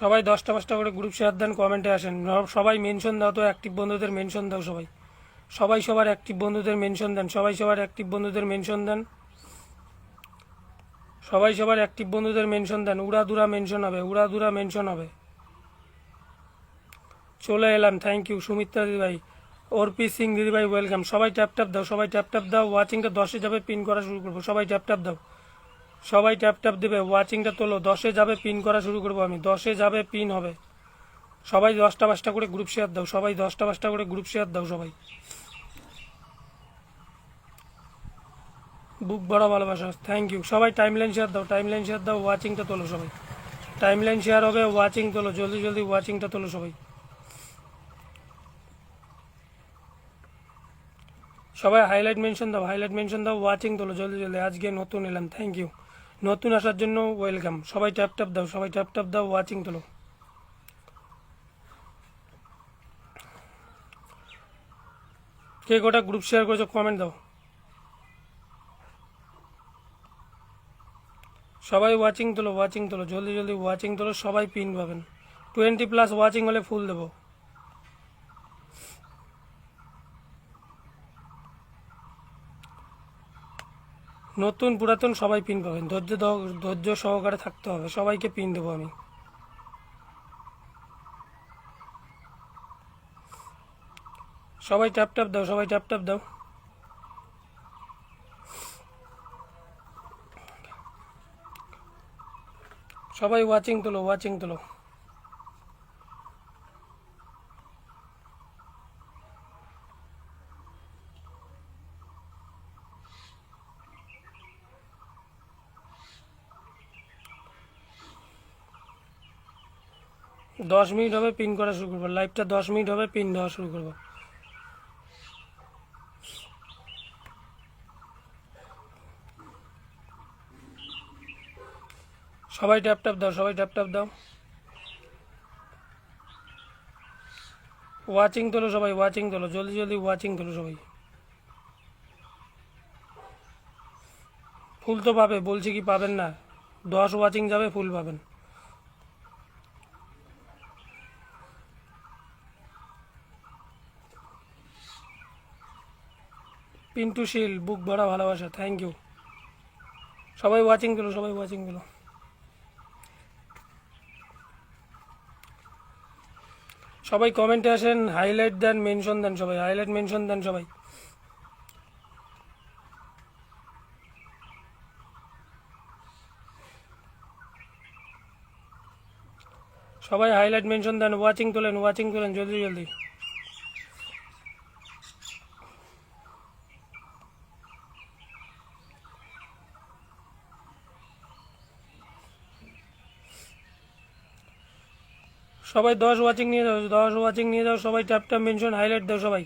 সবাই 10টা 5টা করে গ্রুপ শেয়ার দেন, কমেন্টে আসেন, সবাই মেনশন দাও তো, অ্যাক্টিভ বন্ধুদের মেনশন দাও। সবাই সবাই সবার অ্যাক্টিভ বন্ধুদের মেনশন দেন, সবাই সবার অ্যাক্টিভ বন্ধুদের মেনশন দেন, সবাই সবার অ্যাক্টিভ বন্ধুদের মেনশন দেন। উড়াদুরা মেনশন হবে, উড়াদুরা মেনশন হবে। চলে এলাম, থ্যাংক ইউ সুমিত্রা দিদিভাই, অর্পি সিং দিদিভাই ওয়েলকাম। সবাই ট্যাপ ট্যাপ দাও, সবাই ট্যাপ ট্যাপ দাও। ওয়াচিংটা 10-এ যাবে, পিন করা শুরু করবো। সবাই ট্যাপ ট্যাপ দাও, সবাই ট্যাপ ট্যাপ দেবে। ওয়াচিংটা তোলো, 10-এ যাবে, পিন করা শুরু করবো আমি। 10-এ যাবে, পিন হবে। সবাই 10টা 5টা করে গ্রুপ শেয়ার দাও, সবাই 10টা 5টা করে গ্রুপ শেয়ার দাও। সবাই বুক ভরা ভালোবাসা, থ্যাংক ইউ। সবাই টাইমলাইন শেয়ার দাও, টাইমলাইন শেয়ার দাও। ওয়াচিংটা তোলো সবাই, টাইমলাইন শেয়ার হবে, ওয়াচিং তোলো, জলদি জলদি ওয়াচিংটা তোলো সবাই। সবাই হাইলাইট মেনশন দাও, হাইলাইট মেনশন দাও, ওয়াচিং তোলো, জলদি জলদি। আজকে নতুন এলাম, থ্যাংক ইউ। নতুন আসার জন্য ওয়েলকাম। সবাই ট্যাপ ট্যাপ দাও, সবাই ট্যাপ ট্যাপ দাও, ওয়াচিং তোলো। কে গোটা গ্রুপ শেয়ার করেছো কমেন্ট দাও। সবাই ওয়াচিং তোলো, ওয়াচিং তোলো, জলদি জলদি ওয়াচিং তোলো। সবাই পিন পাবেন, 20+ ওয়াচিং হলে ফুল দেবো। নতুন পুরাতন সবাই পিন পাবেন, ধৈর্য সহকারে থাকতে হবে। সবাইকে পিন দেবো আমি। সবাই ট্যাপ ট্যাপ দাও, সবাই ট্যাপ ট্যাপ দাও। সবাই ওয়াচিং তোলো, ওয়াচিং তোলো। দশ মিনিট হবে, পিন করা শুরু করবো। লাইভটা 10 মিনিট হবে, পিন দেওয়া শুরু করবো। সবাই ট্যাপ ট্যাপ দাও, সবাই ট্যাপ ট্যাপ দাও। ওয়াচিং তোলো, সবাই ওয়াচিং তোলো, জলদি জলদি ওয়াচিং তোলো সবাই। ফুল তো পাবে, বলছি কি পাবেন না? 10 ওয়াচিং যাবে, ফুল পাবেন। পিন্টু শীল, বুক ভরা ভালোবাসা, থ্যাংক ইউ। সবাই ওয়াচিং তোলো, সবাই ওয়াচিং তোলো। সবাই কমেন্টে আসেন, হাইলাইট দেন, মেনশন দেন। সবাই হাইলাইট মেনশন দেন সবাই। সবাই হাইলাইট মেনশন দেন, ওয়াচিং তোলেন, ওয়াচিং তোলেন, জলদি জলদি। সবাই 10 ওয়াচিং নিয়ে যাও, 10 ওয়াচিং নিয়ে যাও। সবাই ট্যাপ ট্যাপ মেনশন, হাইলাইট দাও সবাই।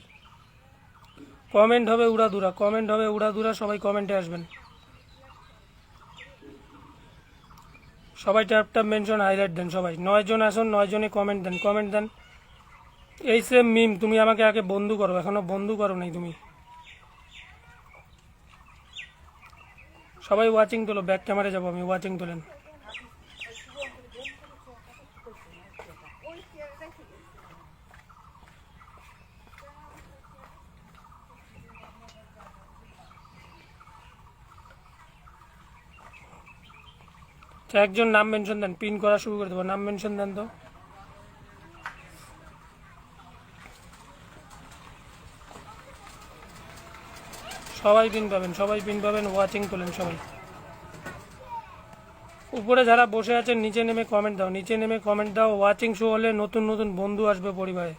কমেন্ট হবে উড়াদুরা, কমেন্ট হবে উড়াদুরা। সবাই কমেন্টে আসবেন। সবাই ট্যাপ ট্যাপ মেনশন, হাইলাইট দেন সবাই। 9 জন আসুন, 9 জনে কমেন্ট দেন, কমেন্ট দেন। এই সেম মিম, তুমি আমাকে আগে বন্ধু করো, এখনো বন্ধু করো নাই তুমি। সবাই ওয়াচিং তোলো, ব্যাক ক্যামেরা যাবো আমি, ওয়াচিং তোলেন। একজন নাম মেনশন দেন, পিন করা শুরু করে দেবো। নাম মেনশন দেন তো। সবাই পিন পাবেন, সবাই পিন পাবেন, ওয়াচিং তোলেন সবাই। উপরে যারা বসে আছেন নিচে নেমে কমেন্ট দাও, নিচে নেমে কমেন্ট দাও। ওয়াচিং শো হলে নতুন নতুন বন্ধু আসবে পরিবারে।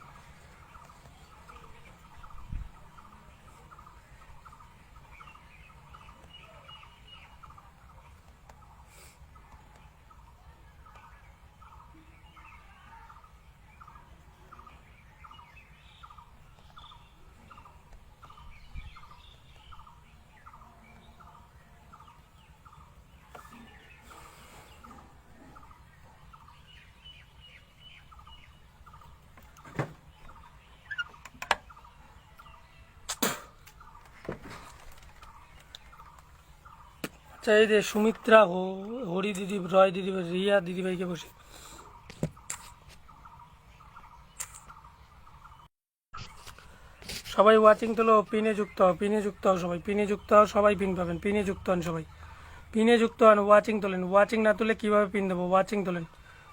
আচ্ছা, এই যে সুমিত্রা, হরি দিদি, রয় দিদি, রিয়া দিদিভাইকে বসে সবাই ওয়াচিং তোলো, পিনে যুক্ত হও, পিনে যুক্ত হও সবাই, পিনে যুক্ত হও, সবাই পিন পাবেন, পিনে যুক্ত হন সবাই, পিনে যুক্ত হন, ওয়াচিং তোলেন, ওয়াচিং না তুলে কীভাবে পিন দেবো, ওয়াচিং তোলেন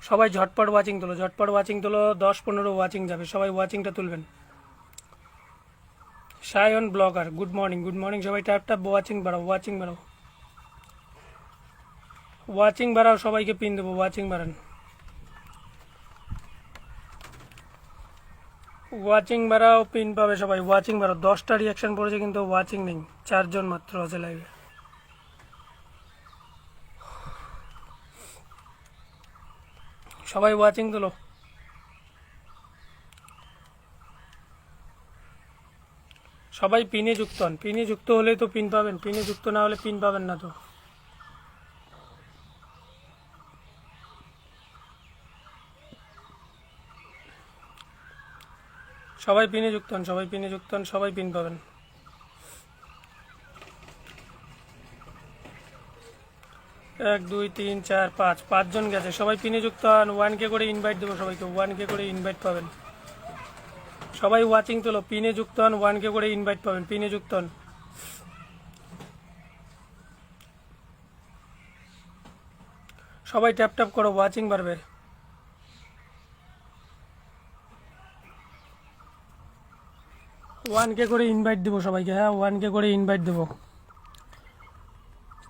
সবাই, ঝটপট ওয়াচিং তোলো, ঝটপট ওয়াচিং তোলো, 10-15 ওয়াচিং যাবে, সবাই ওয়াচিংটা তুলবেন। Sayan blogger, good morning, good morning সবাই, ট্যাপ ট্যাপ ওয়াচিং বাড়াও, ওয়াচিং বাড়াও, ওয়াচিং বাড়াও, সবাইকে পিন দেবো, ওয়াচিং বাড়ান, ওয়াচিং বাড়াও, পিন পাবে সবাই, ওয়াচিং বাড়াও। 10টা রিয়াকশন পড়েছে কিন্তু ওয়াচিং নেই, 4 জন মাত্র আছে লাইভে। সবাই ওয়াচিং তোলো, সবাই পিনে যুক্ত হন, পিনে যুক্ত হলেই তো পিন পাবেন, পিনে যুক্ত না হলে পিন পাবেন না তো। সবাই পিনে যুক্ত হন, সবাই পিনে যুক্ত হন, সবাই পিন পাবেন। 1 2 3 4 5, 5 জন গেছে, সবাই পিনে যুক্ত হন। 1K করে ইনভাইট দেবো সবাইকে, 1K করে ইনভাইট পাবেন, সবাই ওয়াচিং তোলো, পিনে যুক্ত হন, 1K করে ইনভাইট পাবেন, পিনে যুক্ত হন। সবাই ট্যাপ ট্যাপ করো, ওয়াচিং বাড়বে। 1K করে ইনভাইট দেবো সবাইকে, হ্যাঁ 1K করে ইনভাইট দেবো।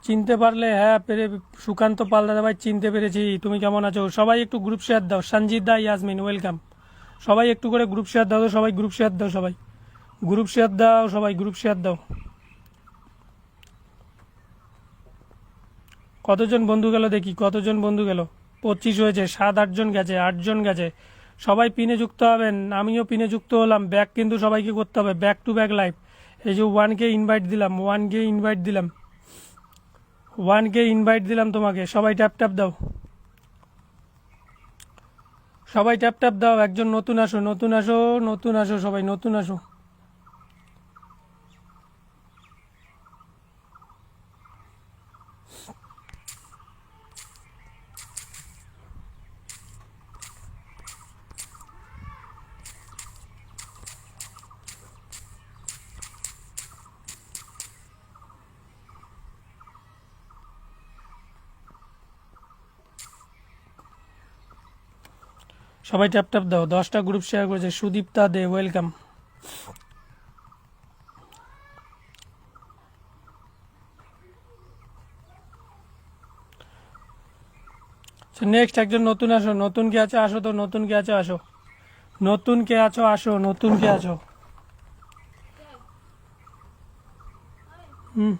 চিনতে পারলে হ্যাঁ পেরে, সুকান্ত পাল দাদা ভাই চিনতে পেরেছি, তুমি কেমন আছো? সবাই একটু গ্রুপ শেয়ার দাও, সঞ্জিত দা, ইয়াসমিন ওয়েলকাম, সবাই একটু করে গ্রুপ শেয়ার দাও, সবাই গ্রুপ শেয়ার দাও, সবাই গ্রুপ শেয়ার দাও, সবাই গ্রুপ শেয়ার দাও। কতজন বন্ধু গেল দেখি, কতজন বন্ধু গেল? 25 হয়েছে, 7-8 জন গেছে, 8 জন গেছে, সবাই পিনে যুক্ত হবেন, আমিও পিনে যুক্ত হলাম। ব্যাক কিন্তু সবাইকে করতে হবে, ব্যাক টু ব্যাক লাইভ। এই যে 1K ইনভাইট দিলাম, 1K ইনভাইট দিলাম, 1K ইনভাইট দিলাম তোমাকে, সবাই ট্যাপ ট্যাপ দাও, সবাই ট্যাপ ট্যাপ দাও। একজন নতুন আসো, নতুন আসো, নতুন আসো, সবাই নতুন আসো। সবাই ট্যাপ ট্যাপ দাও, 10টা গ্রুপ শেয়ার করেছে, সুদীপ্তা দে ওয়েলকাম। নেক্সট একজন নতুন আসো, নতুন কে আছে আসো তো, নতুন কে আছে আসো, নতুন কে আছো আসো, নতুন কে আছো। হুম,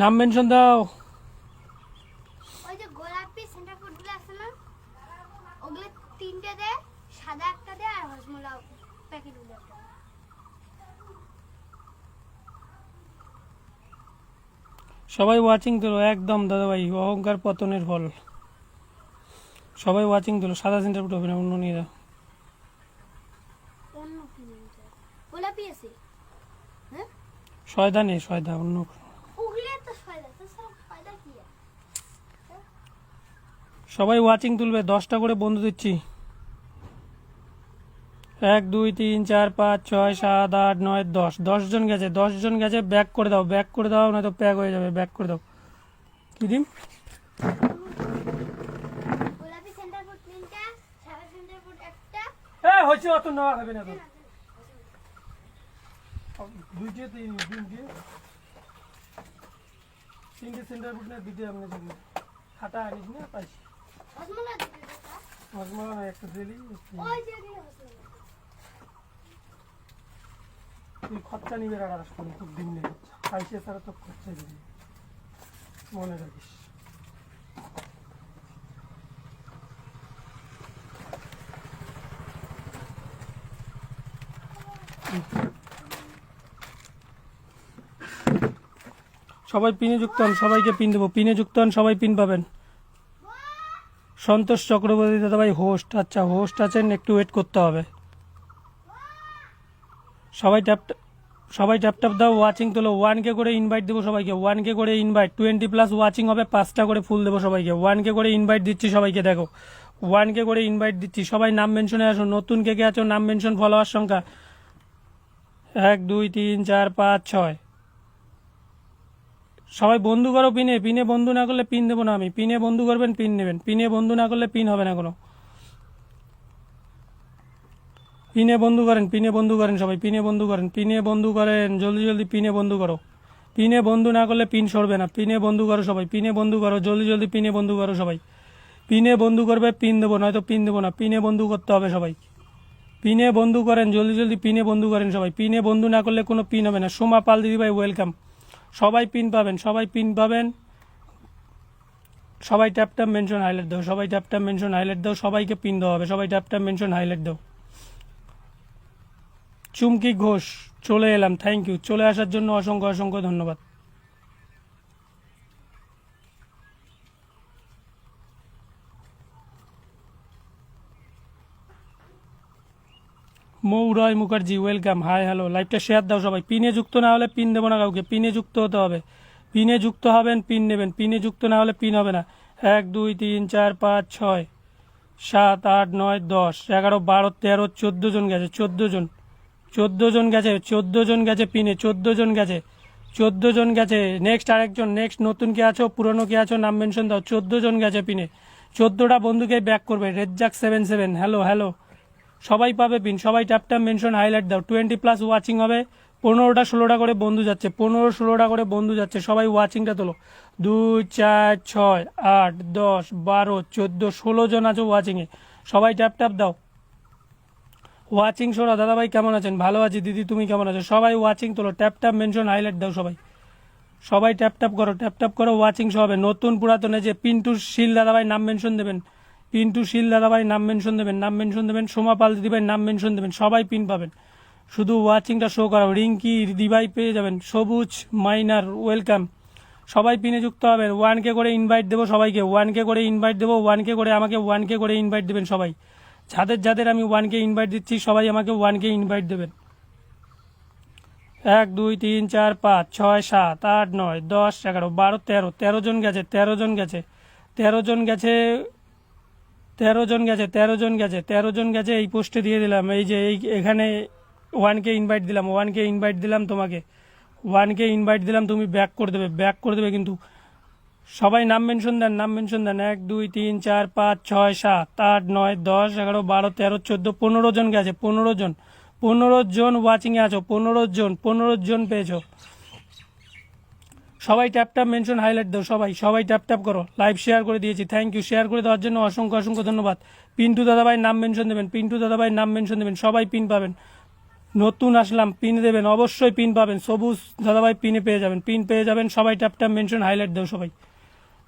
নাম মেনশন দাও। ওই যে গোলাপি সেন্টার ফুডগুলো আছে না, ওগুলো 3টে দে, সাদা একটা দে, আর হজমোলা প্যাকেটগুলো একটা দে। সবাই ওয়াচিং তোলো একদম দাদা ভাই, অহংকার পতনের ফল। সবাই ওয়াচিং তোলো, সাদা সেন্টার ফুড হবে না, অন্য নিয়ে দাও। অন্য কি নিতে হবে? গোলাপি আছে, হ্যাঁ সয়দা নেই, সয়দা অন্য। ওগুলো তো ফায়দা, তো সব ফায়দা কি আছে? সবাই ওয়াচিং তুলবে, 10টা করে বন্ধু দিচ্ছি। 1 2 3 4 5 6 7 8 9 10, 10 জন গেছে, 10 জন গেছে, ব্যাক করে দাও, ব্যাক করে দাও, নয়তো প্যাক হয়ে যাবে, ব্যাক করে দাও। কি দিন? গোলাপি সেন্টার ফুড 3টা, সাদা সেন্টার ফুড একটা। হ্যাঁ হয়েছে, অত নেওয়া হবে না তো। দুইটে তিনটে সেন্টার ফুড না, দুইটে আপনি দেখবেন, খাতা আনিস না পাইছি। হজমোলা দিতে দে। মজমা একটা দিলি, ওই যে দিলে হজমোলা। তুই খরচা নিবে আর আসবেন, খুব দিন নেই পাইছে ছাড়া তো খরচা দিবি, মনে রাখিস। সবাই পিনে যুক্ত হন, সবাইকে পিন দেবো। পিনে যুক্ত হন, সবাই পিন পাবেন। সন্তোষ চক্রবর্তী দাদাভাই হোস্ট, আচ্ছা হোস্ট আছেন, একটু ওয়েট করতে হবে। সবাই ট্যাপ ট্যাপ দাও, ওয়াচিং তোলো। 1K করে ইনভাইট দেবো সবাইকে, 1K করে ইনভাইট। 20+ ওয়াচিং হবে, 5টা করে ফুল দেবো সবাইকে। 1K করে ইনভাইট দিচ্ছি সবাইকে, দেখো 1K করে ইনভাইট দিচ্ছি। সবাই নাম মেনশনে আসো, নতুন কে কে আছো নাম মেনশন। ফলোয়ার সংখ্যা 1 2 3 4 5 6। সবাই বন্ধু করো পিনে। পিনে বন্ধু না করলে পিন দেবো না আমি। পিনে বন্ধু করবেন, পিন নেবেন। পিনে বন্ধু না করলে পিন হবে না কোনো। পিনে বন্ধু করেন, পিনে বন্ধু করেন সবাই। পিনে বন্ধু করেন, পিনে বন্ধু করেন, জলদি জলদি পিনে বন্ধু করো। পিনে বন্ধু না করলে পিন সরবে না। পিনে বন্ধু করো সবাই, পিনে বন্ধু করো, জলদি জলদি পিনে বন্ধু করো সবাই। পিনে বন্ধু করবে, পিন দেবো, নয়তো পিন দেবো না। পিনে বন্ধু করতে হবে সবাই। পিনে বন্ধু করেন, জলদি জলদি পিনে বন্ধু করেন সবাই। পিনে বন্ধু না করলে কোনো পিন হবে না। সোমা পাল দিদি ভাই ওয়েলকাম। সবাই পিন পাবেন, সবাই পিন পাবেন। সবাই ট্যাপ ট্যাপ মেনশন হাইলাইট দাও, সবাই ট্যাপ ট্যাপ মেনশন হাইলাইট দাও। সবাইকে পিন দেওয়া হবে, সবাই ট্যাপ ট্যাপ মেনশন হাইলাইট দাও। চুমকি ঘোষ চলে এলাম, থ্যাংক ইউ। চলে আসার জন্য অসংখ্য অসংখ্য ধন্যবাদ। মৌরয় মুখার্জি ওয়েলকাম, হাই হ্যালো। লাইভটা শেয়ার দাও সবাই। পিনে যুক্ত না হলে পিন দেবো না কাউকে। পিনে যুক্ত হতে হবে, পিনে যুক্ত হবেন, পিন নেবেন। পিনে যুক্ত না হলে পিন হবে না। 1 2 3 4 5 6 7 8 9 10 11 12 13 14 জন গেছে। 14 জন, 14 জন গেছে, 14 জন গেছে পিনে, 14 জন গেছে, 14 জন গেছে। নেক্সট আরেকজন, নেক্সট নতুন কে আছো, পুরনো কে আছো, নাম মেনশন দাও। 14 জন গেছে পিনে, 14টা বন্ধুকে ব্যাক করবে। Rezzak 77 hello hello. সবাই পাবে পিন, সবাই ট্যাপ ট্যাপ মেনশন হাইলাইট দাও। 20+ ওয়াচিং হবে, 15টা 16টা করে বন্ধু যাচ্ছে, 15 16টা করে বন্ধু যাচ্ছে। সবাই ওয়াচিংটা তোলো। 2 4 6 8 10 12 14 16 জন আছো ওয়াচিংয়ে। সবাই ট্যাপ ট্যাপ দাও। ওয়াচিং সোরা দাদাভাই কেমন আছেন? ভালো আছি দিদি, তুমি কেমন আছো? সবাই ওয়াচিং তোলো, ট্যাপ ট্যাপ মেনশন হাইলাইট দাও সবাই। সবাই ট্যাপ ট্যাপ করো, ট্যাপ ট্যাপ করো। ওয়াচিং শো হবে। নতুন পুরাতনে যে পিন্টু শীল দাদাভাই নাম মেনশন দেবেন, পিন্টু শীল দাদাভাই নাম মেনশন দেবেন, নাম মেনশন দেবেন। সোমা পাল দিদিভাই নাম মেনশন দেবেন। সবাই পিন পাবেন, শুধু ওয়াচিংটা শো করাও। রিঙ্কি দিদিভাই পেয়ে যাবেন। সবুজ মাইনার ওয়েলকাম। সবাই পিনে যুক্ত হবেন। 1K করে ইনভাইট দেবো সবাইকে, 1K করে ইনভাইট দেবো। 1K করে আমাকে 1K করে ইনভাইট দেবেন সবাই। যাদের যাদের আমি 1K ইনভাইট দিচ্ছি সবাই আমাকে 1K ইনভাইট দেবেন। 1 2 3 4 5 6 7 8 9 10 11 12 13 13 জন গেছে, 13 জন গেছে, 13 জন গেছে, 13 জন গেছে, 13 জন গেছে, 13 জন গেছে। এই পোস্টে দিয়ে দিলাম, এই যে এখানে 1K ইনভাইট দিলাম, 1K ইনভাইট দিলাম তোমাকে, 1K ইনভাইট দিলাম। তুমি ব্যাক করে দেবে, ব্যাক করে দেবে কিন্তু। সবাই নাম মেনশন দেন, নাম মেনশন দেন। 1 2 3 4 5 6 7 8 9 10 11 12 13 14 15 জন গেছে, 15 জন, 15 জন ওয়াচিংয়ে আছো, 15 জন, 15 জন পেয়েছো। সবাই ট্যাপ ট্যাপ মেনশন হাইলাইট দাও সবাই, সবাই ট্যাপ ট্যাপ করো। লাইভ শেয়ার করে দিয়েছি, থ্যাংক ইউ। শেয়ার করে দেওয়ার জন্য অসংখ্য অসংখ্য ধন্যবাদ। পিন্টু দাদাভাই নাম মেনশন দেবেন, পিন্টু দাদাভাই নাম মেনশন দেবেন। সবাই পিন পাবেন। নতুন আসলাম, পিন দেবেন, অবশ্যই পিন পাবেন। সবুজ দাদাভাই পিনে পেয়ে যাবেন, পিন পেয়ে যাবেন। সবাই ট্যাপ ট্যাপ মেনশন হাইলাইট দাও সবাই,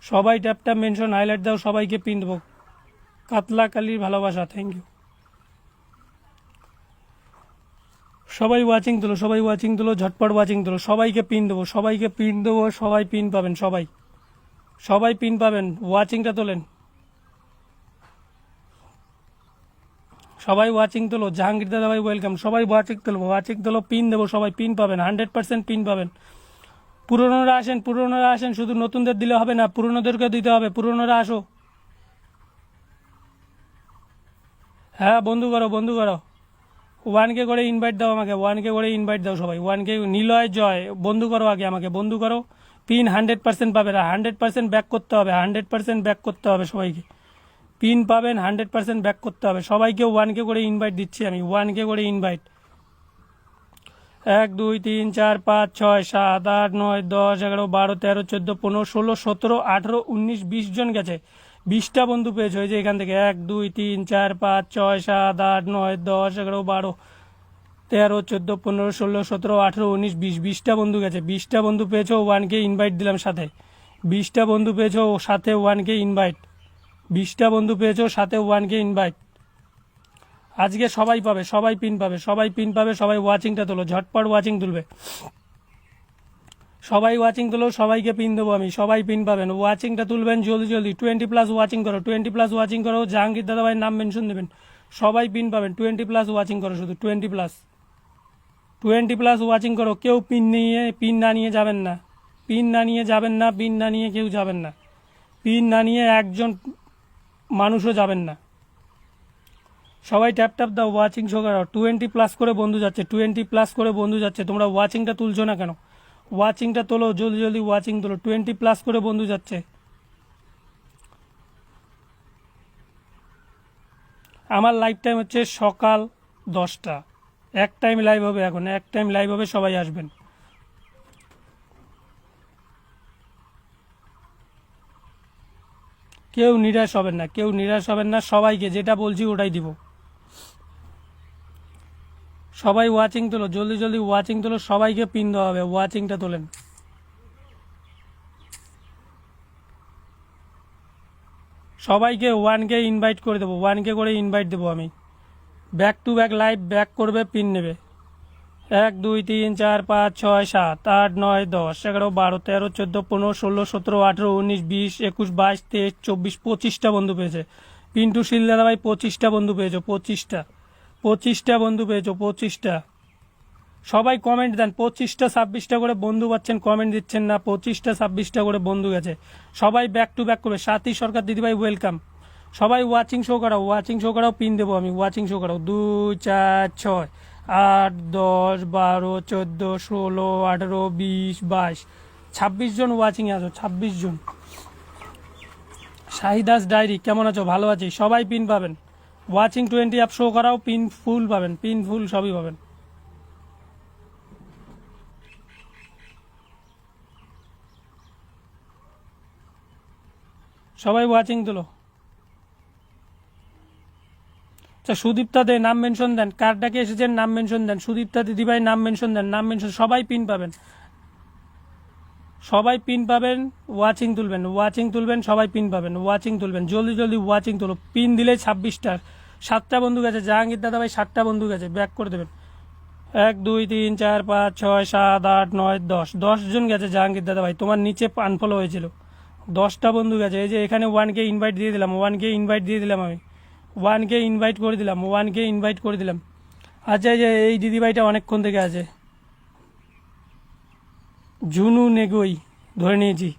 সবাই ট্যাপ ট্যাপ মেনশন হাইলাইট দাও। সবাইকে পিন দেবো। কাতলা কালির ভালোবাসা, থ্যাংক ইউ। সবাই ওয়াচিং তোলো, সবাই ওয়াচিং তোলো, ঝটপট ওয়াচিং তোলো। সবাইকে পিন দেবো, সবাইকে পিন দেবো। সবাই পিন পাবেন, সবাই, সবাই পিন পাবেন। ওয়াচিংটা তোলেন, সবাই ওয়াচিং তোলো। জাহাঙ্গীর দাদাভাই ওয়েলকাম। সবাই ওয়াচিং তোলো, ওয়াচিং তোলো, পিন দেবো। সবাই পিন পাবেন, 100% পিন পাবেন। পুরনোরা আসেন, পুরনোরা আসেন। শুধু নতুনদের দিলে হবে না, পুরনোদেরকে দিতে হবে। পুরনোরা আসো। হ্যাঁ বন্ধু করো, বন্ধু করো। 1K করে ইনভাইট দাও আমাকে, 1K করে ইনভাইট দাও সবাই। 1K নিলয় জয় বন্ধু করো, আগে আমাকে বন্ধু করো। পিন 100% পাবে না, 100% ব্যাক করতে হবে, 100% ব্যাক করতে হবে সবাইকে। পিন পাবেন, 100% ব্যাক করতে হবে সবাইকে। 1K করে ইনভাইট দিচ্ছি আমি, 1K করে ইনভাইট। 1 2 3 4 5 6 7 8 9 10 11 12 13 14 15 16 17 18 19 20 জন গেছে। 20টা বন্ধু পেয়েছো এই যে এখান থেকে। 1 2 3 4 5 6 7 8 9 10 11 12 13 14 15 16 17 18 19 20 20টা বন্ধু গেছে। 20টা বন্ধু পেয়েছো, 1K ইনভাইট দিলাম সাথে। 20টা বন্ধু পেয়েছো, সাথে 1K ইনভাইট। 20টা বন্ধু পেয়েছো, সাথে 1K ইনভাইট। আজকে সবাই পাবে, সবাই পিন পাবে, সবাই পিন পাবে। সবাই ওয়াচিংটা তোলো, ঝটপট ওয়াচিং তুলবে। সবাই ওয়াচিং তুলো, সবাইকে পিন দেবো আমি, সবাই পিন পাবেন। ওয়াচিংটা তুলবেন জলদি জলদি। 20+ ওয়াচিং করো, 20+ ওয়াচিং করো। জাহাঙ্গীর দাদাভাইয়ের নাম মেনশন দেবেন, সবাই পিন পাবেন। 20+ ওয়াচিং করো, শুধু 20+ ওয়াচিং করো। কেউ পিন না নিয়ে যাবেন না, পিন না নিয়ে যাবেন না, পিন না নিয়ে কেউ যাবেন না, পিন না নিয়ে একজন মানুষও যাবেন না। সবাই ট্যাপ ট্যাপ দাও, ওয়াচিং শো করাও। 20+ করে বন্ধু যাচ্ছে, 20+ করে বন্ধু যাচ্ছে। তোমরা ওয়াচিংটা তুলছো না কেন? ওয়াচিংটা তোলো, জলদি জলদি ওয়াচিং তোলো। 20+ করে বন্ধু যাচ্ছে। আমার লাইভ টাইম হচ্ছে সকাল 10টা। এক টাইম লাইভ হবে, এখন এক টাইম লাইভ হবে, সবাই আসবেন। কেউ নিরাশ হবেন না, কেউ নিরাশ হবেন না। সবাইকে যেটা বলছি ওটাই দিব। সবাই ওয়াচিং তোলো, জলদি জলদি ওয়াচিং তোলো। সবাইকে পিন দেওয়া হবে, ওয়াচিংটা তোলেন। সবাইকে 1K ইনভাইট করে দেবো, 1K করে ইনভাইট দেবো আমি। Back to back live back করবে, পিন নেবে। 1 2 3 4 5 6 7 8 9 10 11 12 13 14 15 16 17 18 19 20 21 22 23 24 25টা বন্ধু পেয়েছে। পিন্টু শীল দাদা ভাই 25টা বন্ধু পেয়েছো, 25টা বন্ধু পেয়েছো, 25টা। সবাই কমেন্ট দেন, 25টা 26টা করে বন্ধু পাচ্ছেন, কমেন্ট দিচ্ছেন না। 25টা 26টা করে বন্ধু গেছে। সবাই ব্যাক টু ব্যাক করবে। সাথী সরকার দিদিভাই ওয়েলকাম। সবাই ওয়াচিং শো করাও, ওয়াচিং শো করাও, পিন দেবো আমি। ওয়াচিং শো করাও। 2 4 6 8 10 12 14 16 18 20 22 26 জন ওয়াচিংয়ে আছো, 26 জন। শাহিদাস ডায়েরি কেমন আছো? ভালো আছি। সবাই পিন পাবেন। ওয়াচিং 20 অ্যাপ শো করাও, পিন ফুল পাবেন, পিন ফুল সবই পাবেন। সবাই ওয়াচিং তুলো। আচ্ছা, সুদীপ্তা দে নাম মেনশন দেন, কার ডাকে এসেছেন নাম মেনশন দেন। সুদীপ্তা দিদিভাই নাম মেনশন দেন, নাম মেনশন। সবাই পিন পাবেন, সবাই পিন পাবেন। ওয়াচিং তুলবেন, ওয়াচিং তুলবেন, সবাই পিন পাবেন, ওয়াচিং তুলবেন। জলদি জলদি ওয়াচিং তুলো। পিন দিলে 26টার 7টা বন্ধু গেছে। জাহাঙ্গীর দাদাভাই 7টা বন্ধু গেছে, ব্যাক করে দেবেন। 1 2 3 4 5 6 7 8 9 10 10 জন গেছে। জাহাঙ্গীর দাদাভাই তোমার নিচে আনফলো হয়েছিল, 10টা বন্ধু গেছে। এই যে এখানে 1K ইনভাইট দিয়ে দিলাম, 1K ইনভাইট দিয়ে দিলাম আমি। 1K ইনভাইট করে দিলাম, 1K ইনভাইট করে দিলাম। আচ্ছা, এই যে এই দিদিভাইটা অনেকক্ষণ থেকে আছে, ঝুনু নেগই ধরে নিয়েছি।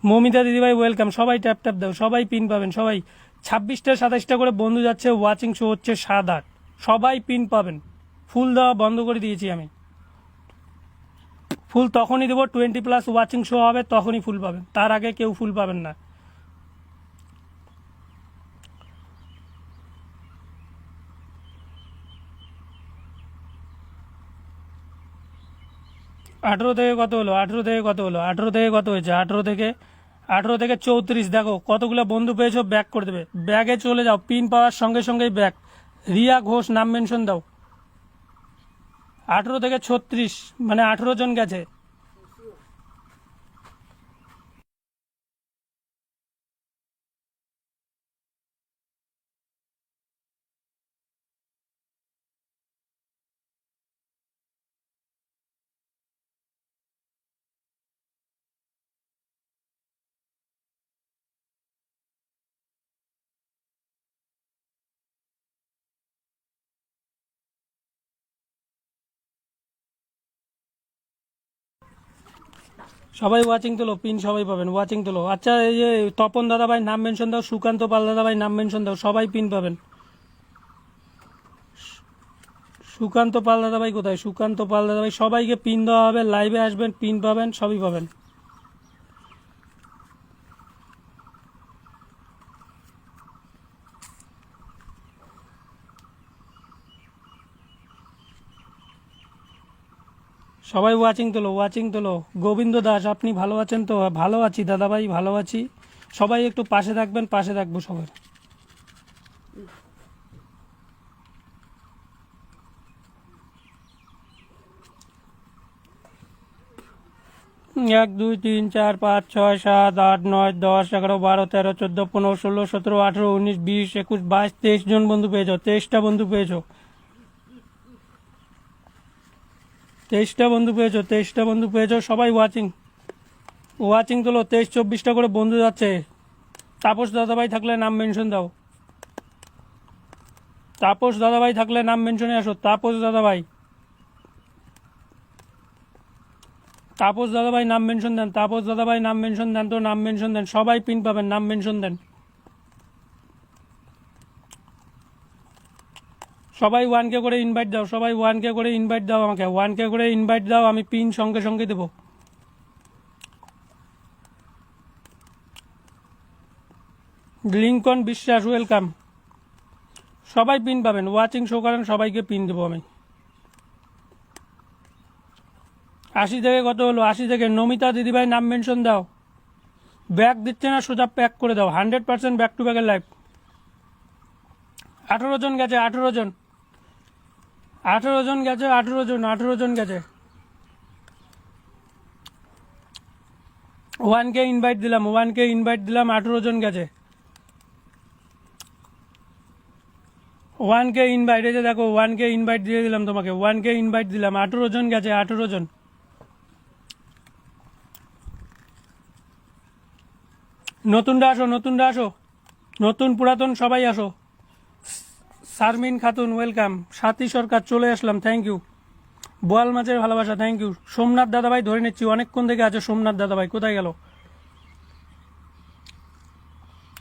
মমিতা দিদিভাই ওয়েলকাম। সবাই ট্যাপ ট্যাপ দাও, সবাই পিন পাবেন। সবাই 26টা 27টা করে বন্ধু যাচ্ছে। ওয়াচিং শো হচ্ছে 7 8। সবাই পিন পাবেন। ফুল দেওয়া বন্ধ করে দিয়েছি আমি। ফুল তখনই দেবো 20+ ওয়াচিং শো হবে, তখনই ফুল পাবেন, তার আগে কেউ ফুল পাবেন না। আঠেরো থেকে কত হলো? 18 থেকে কত হলো? 18 থেকে কত হয়েছে? 18 থেকে 34। দেখো কতগুলো বন্ধু পেয়েছো, ব্যাক করে দেবে। ব্যাগে চলে যাও, পিন পাওয়ার সঙ্গে সঙ্গেই ব্যাক। রিয়া ঘোষ নাম মেনশন দাও। 18 থেকে 36, মানে 18 জন গেছে। সবাই ওয়াচিং তোলো, পিন সবাই পাবেন, ওয়াচিং তোলো। আচ্ছা, এই যে তপন দাদাভাই নাম মেনশন দাও, সুকান্ত পাল দাদাভাই নাম মেনশন দাও, সবাই পিন পাবেন। সুকান্ত পাল দাদাভাই কোথায়? সুকান্ত পাল দাদাভাই, সবাইকে পিন দেওয়া হবে। লাইভে আসবেন, পিন পাবেন, সবই পাবেন। সবাই ওয়াচিং তোলো, ওয়াচিং তোলো। গোবিন্দ দাস আপনি ভালো আছেন তো? ভালো আছি দাদাভাই, ভালো আছি। সবাই একটু পাশে থাকবেন, পাশে থাকবো সবার। 1 2 3 4 5 6 7 8 9 10 11 12 13 14 15 16 17 18 19 20 21 22 23 জন বন্ধু পেয়েছো, 23টা বন্ধু পেয়েছো, 23টা বন্ধু পেয়েছো, 23টা বন্ধু পেয়েছো। সবাই ওয়াচিং তোলো। 23 24টা করে বন্ধু যাচ্ছে। তাপস দাদাভাই থাকলে নাম মেনশন দাও। তাপস দাদাভাই থাকলে নাম মেনশনে আসো। তাপস দাদাভাই, তাপস দাদাভাই নাম মেনশন দেন। তাপস দাদাভাই নাম মেনশন দেন, তো নাম মেনশন দেন। সবাই পিন পাবেন, নাম মেনশন দেন। সবাই 1K করে ইনভাইট দাও। সবাই 1K করে ইনভাইট দাও আমাকে। 1K করে ইনভাইট দাও, আমি পিন সঙ্গে সঙ্গে দেবো। লিঙ্কন বিশ্বাস ওয়েলকাম। সবাই পিন পাবেন, ওয়াচিং শো করেন, সবাইকে পিন দেবো আমি। 80 থেকে কত হলো? 80 থেকে নমিতা দিদিভাই নাম মেনশন দাও। ব্যাক দিচ্ছে না, সোজা প্যাক করে দাও। 100% ব্যাক টু ব্যাকের লাইভ। 18 জন গেছে, 18 জন, 18 জন গেছে, 18 জন, 18 জন গেছে। 1K ইনভাইট দিলাম, 1K ইনভাইট দিলাম, 18 জন গেছে। 1K ইনভাইট, এই যে দেখো 1K ইনভাইট দিয়ে দিলাম তোমাকে। 1K ইনভাইট দিলাম, 18 জন গেছে, 18 জন। নতুনরা আসো, নতুনরা আসো, নতুন পুরাতন সবাই আসো। শারমিন খাতুন ওয়েলকাম। সাথী সরকার চলে আসলাম, থ্যাংক ইউ। বোয়াল মাছের ভালোবাসা, থ্যাংক ইউ। সোমনাথ দাদাভাই ধরে নিচ্ছি, অনেকক্ষণ থেকে আছে। সোমনাথ দাদাভাই কোথায় গেল?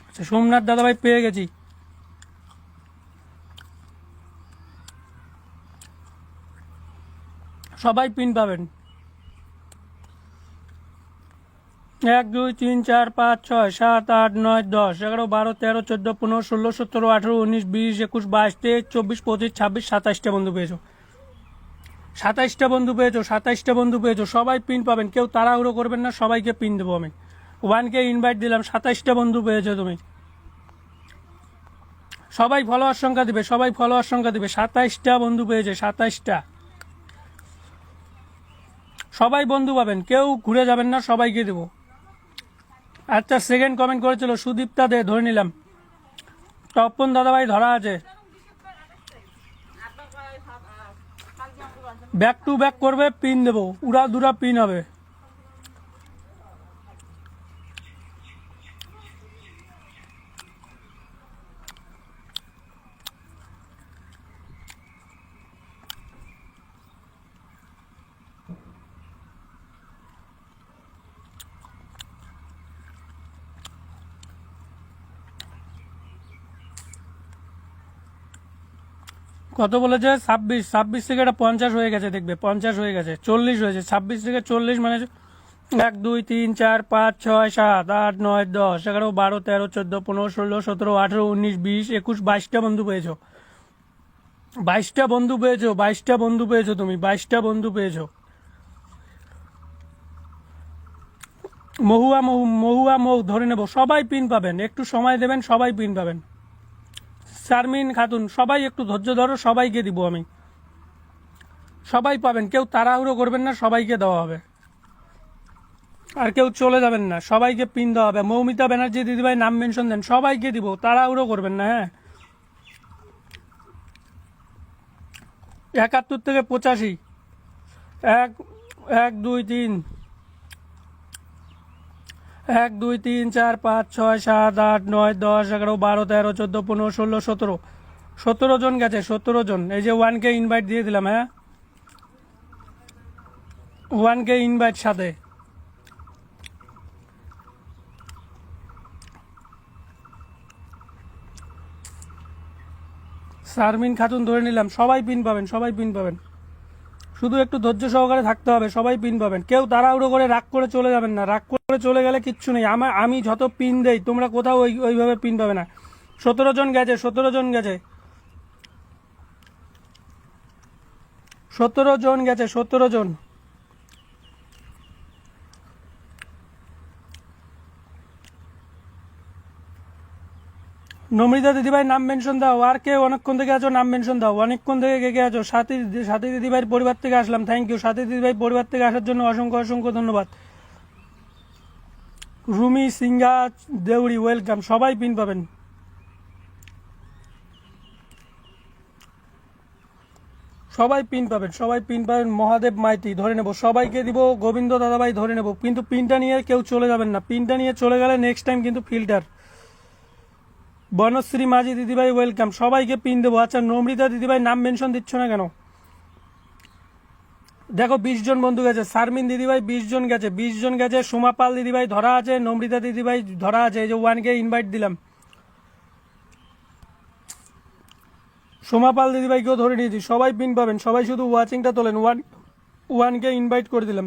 আচ্ছা, সোমনাথ দাদাভাই পেয়ে গেছি। সবাই পিন পাবেন। 1 2 3 4 5 6 7 8 9 10 11 12 13 14 15 16 17 18 19 20 21 22 23 24 25 26 27টা বন্ধু পেয়েছো। 27টা বন্ধু পেয়েছো, 27টা বন্ধু পেয়েছো। সবাই পিন পাবেন, কেউ তাড়াহুড়ো করবেন না, সবাইকে পিন দেবো আমি। 1K ইনভাইট দিলাম, 27টা বন্ধু পেয়েছো তুমি। সবাই ফলোয়ার সংখ্যা দিবে, সবাই ফলোয়ার সংখ্যা দিবে। 27টা বন্ধু পেয়েছে, 27টা। সবাই বন্ধু পাবেন, কেউ ঘুরে যাবেন না, সবাইকে দেবো। আচ্ছা, সেকেন্ড কমেন্ট করেছিল সুদীপ্তা দে, ধরে নিলাম। তপন দাদাভাই ধরা আছে। ব্যাক টু ব্যাক করবে, পিন দেবো। উড়া দুরা পিন হবে। কত বলেছে? 26। 26 থেকে এটা 50 হয়ে গেছে, দেখবে 50 হয়ে গেছে, 40 হয়েছে। 26 থেকে 40 মানে 1 2 3 4 5 6 7 8 9 10 11 12 13 14 15 16 17 18 19 20 21 22টা বন্ধু পেয়েছো। 22টা বন্ধু পেয়েছো, 22টা বন্ধু পেয়েছো তুমি, 22টা বন্ধু পেয়েছো। মহুয়া মহু ধরে নেবো। সবাই পিন পাবেন, একটু সময় দেবেন, সবাই পিন পাবেন। শারমিন খাতুন, সবাই একটু ধৈর্য ধরো, সবাইকে দিব আমি। সবাই পাবেন, কেউ তাড়াহুড়ো করবেন না, সবাইকে দেওয়া হবে। আর কেউ চলে যাবেন না, সবাইকে পিন দেওয়া হবে। মৌমিতা ব্যানার্জি দিদিভাই নাম মেনশন দেন, সবাইকে দিব, তাড়াহুড়ো করবেন না। হ্যাঁ, 71 থেকে 85। 1 1 2 3 1 2 3 4 5 6 7 8 9 10 11 12 13 14 15 16 17 17 জন গেছে, 17 জন। এই যে 1K ইনভাইট দিয়ে দিলাম। হ্যাঁ, 1K ইনভাইট সাথে। শারমিন খাতুন ধরে নিলাম, সবাই পিন পাবেন, সবাই পিন পাবেন। শুধু একটু ধৈর্য সহকারে থাকতে হবে, সবাই পিন পাবেন। কেউ তাড়াহুড়ো করে রাগ করে চলে যাবেন না, রাগ করে চলে গেলে কিচ্ছু নেই। আমি যত পিন দেই তোমরা কোথাও ওইভাবে পিন পাবে না। 17 জন গেছে, 17 জন গেছে, 17 জন গেছে, 17 জন। নমিতা দিদিভাই নাম মেনশন দাও। আর কে অনেকক্ষণ থেকে আছো নাম মেনশন দাও। অনেকক্ষণ থেকে কে কে আছো? সাথী দিদিভাইয়ের পরিবার থেকে আসলাম, থ্যাংক ইউ। সাথী দিদিভাই পরিবার থেকে আসার জন্য অসংখ্য অসংখ্য ধন্যবাদ। রুমি সিঙ্গা দেউড়ি ওয়েলকাম, সবাই পিন পাবেন। সবাই পিন পাবেন, সবাই পিন পাবেন। মহাদেব মাইতি ধরে নেব, সবাইকে দিব। গোবিন্দ দাদাভাই ধরে নেব, কিন্তু পিনটা নিয়ে কেউ চলে যাবেন না। পিনটা নিয়ে চলে গেলে নেক্সট টাইম কিন্তু ফিল্টার। বনশ্রী মাঝি দিদিভাই ওয়েলকাম, সবাইকে পিন দেবো। আচ্ছা নমৃতা দিদিভাই নাম মেনশন দিচ্ছ না কেন? দেখো 20 জন বন্ধু গেছে। শারমিন দিদিভাই 20 জন গেছে, 20 জন গেছে। সোমা পাল দিদিভাই ধরা আছে, নমৃতা দিদিভাই ধরা আছে। এই যে 1K ইনভাইট দিলাম, সোমা পাল দিদিভাইকেও ধরে নিয়েছি। সবাই পিন পাবেন, সবাই শুধু ওয়াচিংটা তোলেন। 1K ইনভাইট করে দিলাম।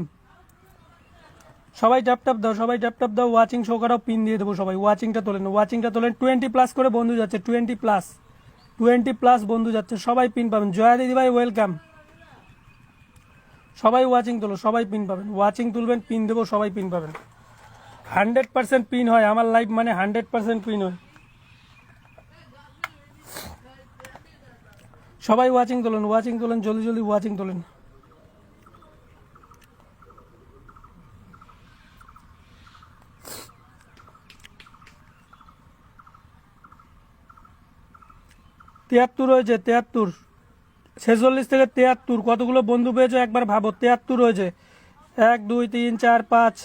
সবাই ট্যাপ ট্যাপ দাও, সবাই ট্যাপ ট্যাপ দাও। ওয়াচিং শো করাও পিন দিয়ে দেবো। সবাই ওয়াচিংটা তোলেন, ওয়াচিংটা তোলেন। 20+ করে বন্ধু যাচ্ছে, 20+ বন্ধু যাচ্ছে। সবাই পিন পাবেন। জয়া দিদিভাই ওয়েলকাম, সবাই ওয়াচিং তোলো, সবাই পিন পাবেন। ওয়াচিং তুলবেন, পিন দেবো, সবাই পিন পাবেন। 100% পিন হয় আমার লাইভ, মানে 100% পিন হয়। সবাই ওয়াচিং তোলেন, ওয়াচিং তোলেন, জলদি জলদি ওয়াচিং তোলেন। তিয়াত্তর হয়েছে, 73, 46 থেকে 73। কতগুলো বন্ধু পেয়েছো একবার ভাবো। 73 হয়েছে। 1 2 3 4 5,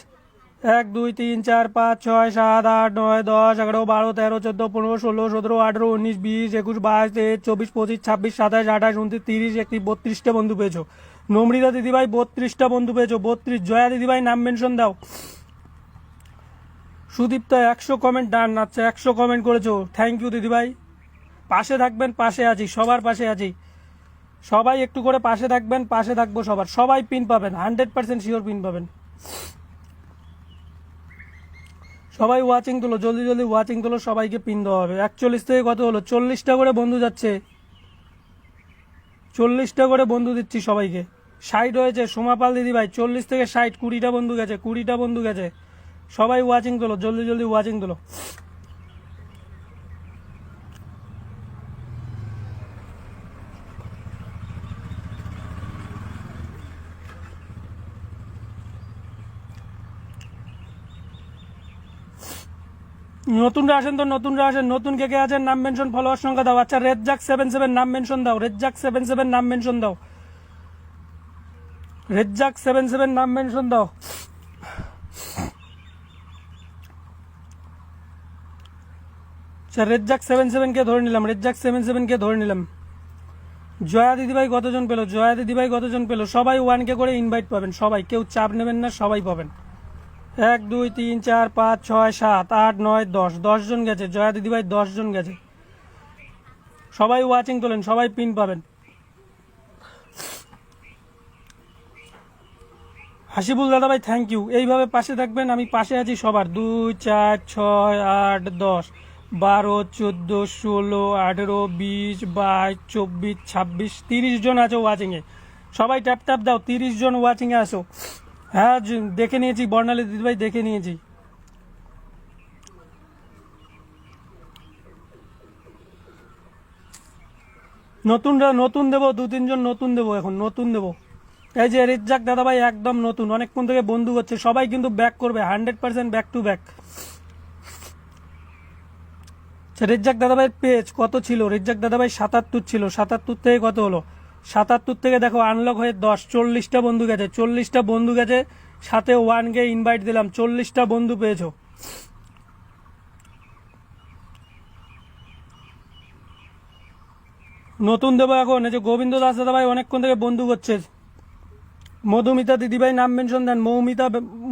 1 2 3 4 5 6 7 8 9 10 11 12 13 14 15 16 17 18 19 20 21 22 23 24 25 26 27 28 29 30 31 32টা বন্ধু পেয়েছো। নমৃতা দিদিভাই 32টা বন্ধু পেয়েছো, 32। জয়া দিদিভাই নাম মেনশন দাও। সুদীপ্তা 100 কমেন্ট ডান। আচ্ছা 100 কমেন্ট করেছো, থ্যাংক ইউ দিদিভাই। পাশে থাকবেন, পাশে আছি, সবার পাশে আছি। সবাই একটু করে পাশে থাকবেন, পাশে থাকবো সবার। সবাই পিন পাবেন, 100% শিওর পিন পাবেন। সবাই ওয়াচিং তোলো, জলদি জলদি ওয়াচিং তোলো, সবাইকে পিন দেওয়া হবে। 41 থেকে কত হলো? 40টা করে বন্ধু যাচ্ছে, 40টা করে বন্ধু দিচ্ছি সবাইকে। 60 হয়েছে। সোমাপাল দিদিভাই 40 থেকে 60, 20টা বন্ধু গেছে, 20টা বন্ধু গেছে। সবাই ওয়াচিং তোলো, জলদি জলদি ওয়াচিং তোলো। নতুনরা আসেন তো, নতুনরা আসেন। নতুন কে কে আছেন নাম মেনশন, ফলোয়ার সংখ্যা দাও। আচ্ছা রেজ্জাক 77 নাম মেনশন দাও, রেজ্জাক 77 নাম মেনশন দাও, রেজ্জাক 77 নাম মেনশন দাও। আচ্ছা রেজ্জাক 77 কে ধরে নিলাম, রেজ্জাক 77 কে ধরে নিলাম। জয়া দিদিভাই কতজন পেলো? জয়া দিদিভাই কতজন পেলো? সবাই 1K করে ইনভাইট পাবেন, সবাই, কেউ চাপ নেবেন না, সবাই পাবেন। 1 2 3 4 5 6 7 8 9 10, 10 জন গেছে। জয়া দিদিভাই 10 জন গেছে। সবাই ওয়াচিং তোলেন, সবাই পিন পাবেন। হাসিবুল দাদাভাই থ্যাংক ইউ। এইভাবে পাশে থাকবেন, আমি পাশে আছি সবার। 2 4 6 8 10 12 14 16 18 20 22 24 26 30 জন আছো ওয়াচিংয়ে। সবাই ট্যাপ ট্যাপ দাও, 30 জন ওয়াচিংয়ে আসো। হ্যাঁ দেখে নিয়েছি, বর্ণালী দিদিভাই দেখে নিয়েছি। নতুনরা নতুন দেবো, 2-3 জন নতুন দেবো, এখন নতুন দেবো। এই যে রেজ্জাক দাদাভাই একদম নতুন, অনেকক্ষণ থেকে বন্ধু হচ্ছে। সবাই কিন্তু ব্যাক করবে, 100% ব্যাক টু ব্যাক। রেজ্জাক দাদাভাইয়ের পেজ কত ছিল? রেজ্জাক দাদাভাই 77 ছিল, 77 থেকে কত হলো? 77 থেকে দেখো আনলক হয়ে 10, 40টা বন্ধু গেছে, 40টা বন্ধু গেছে। সাথে 1K ইনভাইট দিলাম, 40টা বন্ধু পেয়েছো। নতুন দেবো এখন। এই যে গোবিন্দ দাস দাদাভাই অনেকক্ষণ থেকে বন্ধু করছে। মধুমিতা দিদিভাই নাম মেনশন দেন,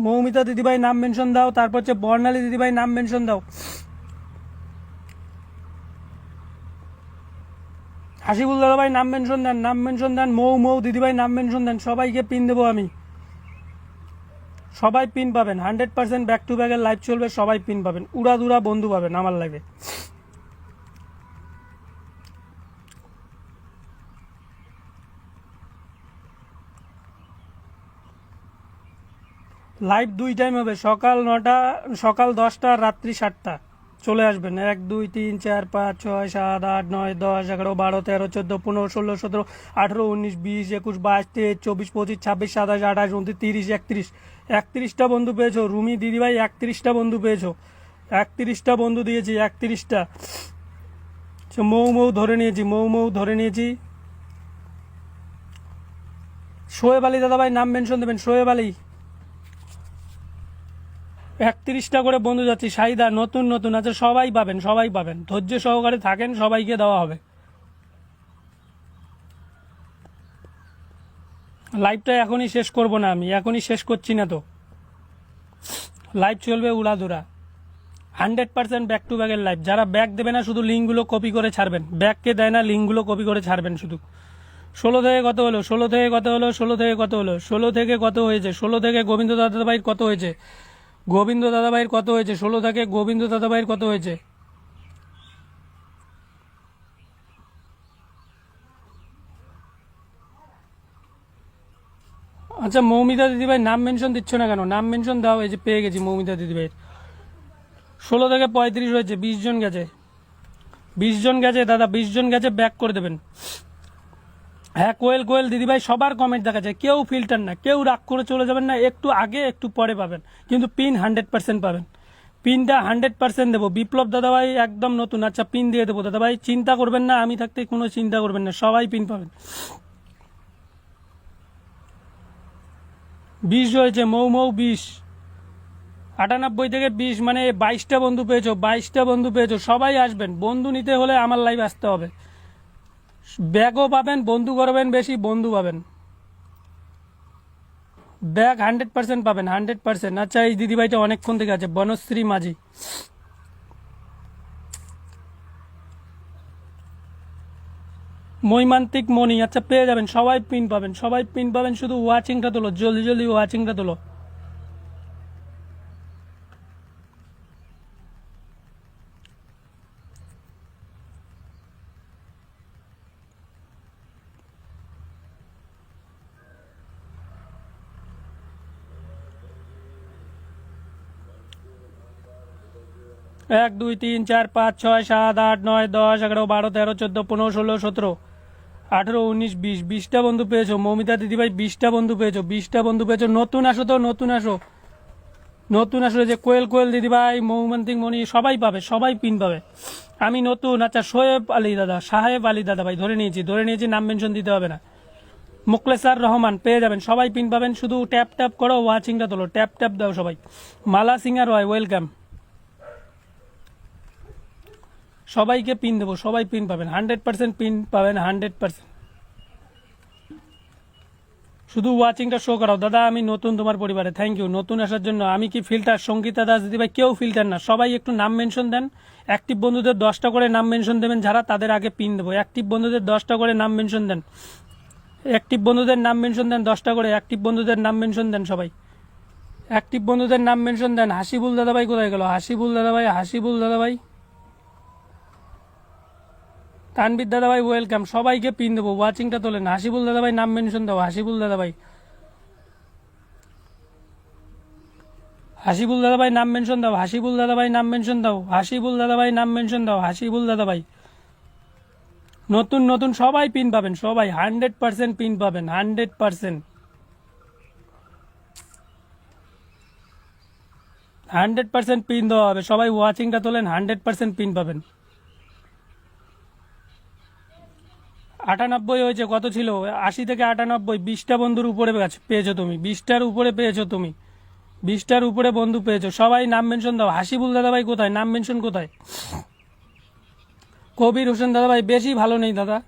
মৌমিতা দিদিভাই নাম মেনশন দাও। তারপর হচ্ছে বর্ণালী দিদিভাই নাম মেনশন দাও। হাসিবুল দাদাভাই নাম মেনশন দেন, নাম মেনশন দেন। মৌ দিদিভাই নাম মেনশন দেন। সবাইকে পিন দেবো আমি, সবাই পিন পাবেন। 100% ব্যাক টু ব্যাকের লাইভ চলবে, সবাই পিন পাবেন। উড়াদুরা বন্ধু পাবেন আমার লাইভে। লাইভ 2 টাইম হবে, সকাল 9টা, সকাল 10টা, রাত্রি 7টা। চলে আসবেন 1 2 3 4 5 6 7 8 9 10 11 12 13 14 15 16 17 18 19 20 21 22 23 24 25 26 27 28 29 30 31টা বন্ধু পেয়েছো রুমি দিদিভাই, 31টা বন্ধু পেয়েছো, 31টা বন্ধু দিয়েছি, 31টা। মৌ মৌ ধরে নিয়েছি, মৌ মৌ ধরে নিয়েছি। শোয়েব আলী দাদাভাই নাম মেনশন দেবেন, শোয়েব আলী। 31টা করে বন্ধু যাচ্ছি, সাইদা নতুন নতুন আছে, সবাই পাবেন, সবাই পাবেন, ধৈর্য সহকারে থাকেন, সবাইকে দেওয়া হবে। লাইভটা এখনই শেষ করব না, আমি এখনই শেষ করছি না তো, লাইভ চলবে উড়াধুরা, 100% ব্যাক টু ব্যাকের লাইভ। যারা ব্যাক দেবে না শুধু লিঙ্কগুলো কপি করে ছাড়বেন, ব্যাককে দেয় না, লিঙ্কগুলো কপি করে ছাড়বেন শুধু। 16 থেকে কত হলো, 16 থেকে কত হলো, 16 থেকে কত হলো, 16 থেকে কত হয়েছে, 16 থেকে গোবিন্দ দাদাভাইয়ের কত হয়েছে, গোবিন্দ দাদাভাইয়ের কত হয়েছে, 16 থেকে গোবিন্দ দাদাভাইয়ের কত হয়েছে। আচ্ছা মৌমিতা দিদিভাই নাম মেনশন দিচ্ছ না কেন, নাম মেনশন দাও, এই যে পেয়ে গেছি মৌমিতা দিদিভাইয়ের। 16 থেকে 35 হয়েছে, 20 জন গেছে, 20 জন গেছে দাদা, 20 জন গেছে, ব্যাক করে দেবেন। হ্যাঁ কোয়েল কোয়েল দিদিভাই, সবার কমেন্ট দেখা যায়, কেউ ফিল্টার না, কেউ রাগ করে চলে যাবেন না, একটু আগে একটু পরে পাবেন, কিন্তু পিন 100% পাবেন, পিনটা 100% দেবো। বিপ্লব দাদাভাই একদম নতুন, আচ্ছা পিন দিয়ে দেবো দাদাভাই, চিন্তা করবেন না, আমি থাকতে কোনো চিন্তা করবেন না, সবাই পিন পাবেন। 20 হয়েছে, মৌ মৌ 20, 98 থেকে 20 মানে 22টা বন্ধু পেয়েছো, 22টা বন্ধু পেয়েছো, সবাই আসবেন, বন্ধু নিতে হলে আমার লাইভ আসতে হবে, ব্যাগও পাবেন, বন্ধু করবেন বেশি, বন্ধু পাবেন, ব্যাগ 100% পাবেন, 100%। আচ্ছা এই দিদিভাইটা অনেকক্ষণ থেকে আছে, বনশ্রী মাঝি। মৈমান্তিক মণি, আচ্ছা পেয়ে যাবেন, সবাই পিন পাবেন, সবাই পিন পাবেন, শুধু ওয়াচিংটা তোলো, জলদি জলদি ওয়াচিংটা তোলো। এক দুই তিন চার পাঁচ ছয় সাত আট নয় 10 11 12 13 14 15 16 17 18 19 20, 20টা বন্ধু পেয়েছো মৌমিতা দিদিভাই, 20টা বন্ধু পেয়েছো, 20টা বন্ধু পেয়েছো। নতুন আসো তো, নতুন আসো, নতুন আসলে যে কোয়েল কোয়েল দিদিভাই, মৌমান্তিক মণি, সবাই পাবে, সবাই পিন পাবে। আমি নতুন। আচ্ছা শোয়েব আলী দাদা, সাহেব আলী দাদা ভাই, ধরে নিয়েছি, ধরে নিয়েছি, নাম মেনশন দিতে হবে না। মুকলেসার রহমান পেয়ে যাবেন, সবাই পিন পাবেন, শুধু ট্যাপ ট্যাপ করো, ওয়াচিংটা তোলো, ট্যাপ ট্যাপ দাও সবাই। মালা সিংহা রয় ওয়েলকাম, সবাইকে পিন দেবো, সবাই পিন পাবেন, 100% পিন পাবেন, 100%। শুধু ওয়াচিংটা শো করাও দাদা, আমি নতুন তোমার পরিবারে, থ্যাংক ইউ নতুন আসার জন্য। আমি কি ফিল্টার, সঙ্গীতা দাস দিদিভাই কেউ ফিল্টার না, সবাই একটু নাম মেনশন দেন। অ্যাক্টিভ বন্ধুদের 10টা করে নাম মেনশন দেবেন, যারা তাদের আগে পিন দেবো। অ্যাক্টিভ বন্ধুদের 10টা করে নাম মেনশন দেন, অ্যাক্টিভ বন্ধুদের নাম মেনশন দেন, 10টা করে অ্যাক্টিভ বন্ধুদের নাম মেনশন দেন সবাই, অ্যাক্টিভ বন্ধুদের নাম মেনশন দেন। হাসিবুল দাদাভাই কোথায় গেল, হাসিবুল দাদাভাই, হাসিবুল দাদাভাই, তানবির দাদাভাই ওয়েলকাম, সবাইকে পিন দেবো, ওয়াচিংটা তোলেন। হাসিবুল দাদাভাই নাম মেনশন দাও, হাসিবুল দাদাভাই, হাসিবুল দাদাভাই নাম মেনশন দাও, হাসিবুল দাদাভাই নাম মেনশন দাও, হাসিবুল দাদাভাই নাম মেনশন দাও, হাসিবুল দাদাভাই। নতুন নতুন সবাই পিন পাবেন, সবাই 100% পিন পাবেন, 100%, 100% পিন দেওয়া হবে, সবাই ওয়াচিংটা তোলেন, 100% পিন পাবেন। 98 হয়েছে, কত ছিল, 80 থেকে 98, 20টা বন্ধুর উপরে পেয়েছো তুমি, 20টার উপরে পেয়েছো তুমি, 20টার উপরে বন্ধু পেয়েছো, সবাই নাম মেনশন দাও। হাসিবুল দাদাভাই কোথায়, নাম মেনশন কোথায়? কবির হোসেন দাদাভাই বেশি ভালো নেই দাদা।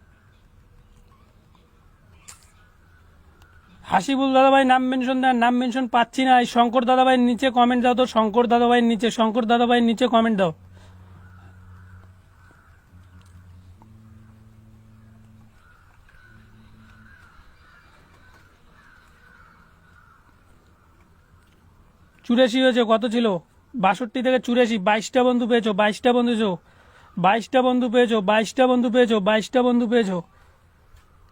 হাসিবুল দাদাভাই নাম মেনশন দেন, নাম মেনশন পাচ্ছি না। এই শঙ্কর দাদাভাইয়ের নিচে কমেন্ট দাও তো, শঙ্কর দাদাভাইয়ের নিচে, শঙ্কর দাদাভাইয়ের নিচে কমেন্ট দাও। চুরাশি হয়েছে, কত ছিল, 62 থেকে 84, 22টা বন্ধু পেয়েছো, 22টা বন্ধু পেয়েছো, 22টা বন্ধু পেয়েছো, 22টা বন্ধু পেয়েছো, 22টা বন্ধু পেয়েছো।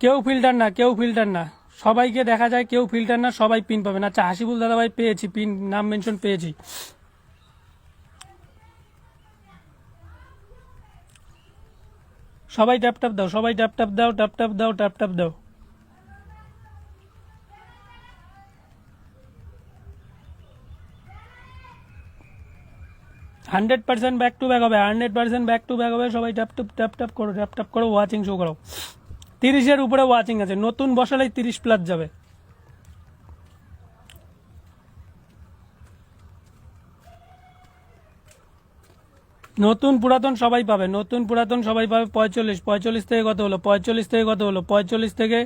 কেউ ফিল্টার না, কেউ ফিল্টার না, সবাইকে দেখা যায়, কেউ ফিল্টার না, সবাই পিন পাবেন। আচ্ছা হাসিবুল দাদাভাই পেয়েছি, পিন নাম মেনশন পেয়েছি। সবাই ট্যাপ ট্যাপ দাও, সবাই ট্যাপ ট্যাপ দাও, ট্যাপ ট্যাপ দাও, ট্যাপ ট্যাপ দাও। 100% ব্যাক টু ব্যাক হবে, 100% ব্যাক টু ব্যাক হবে। সবাই ট্যাপ ট্যাপ ট্যাপ ট্যাপ করো, ট্যাপ ট্যাপ করো, ওয়াচিং শো করো। 30-এর উপরে ওয়াচিং আছে, নতুন বসালেই 30+ যাবে। নতুন পুরাতন সবাই পাবে, নতুন পুরাতন সবাই পাবে। 45 থেকে কত হলো, 45 থেকে কত হলো, 45 থেকে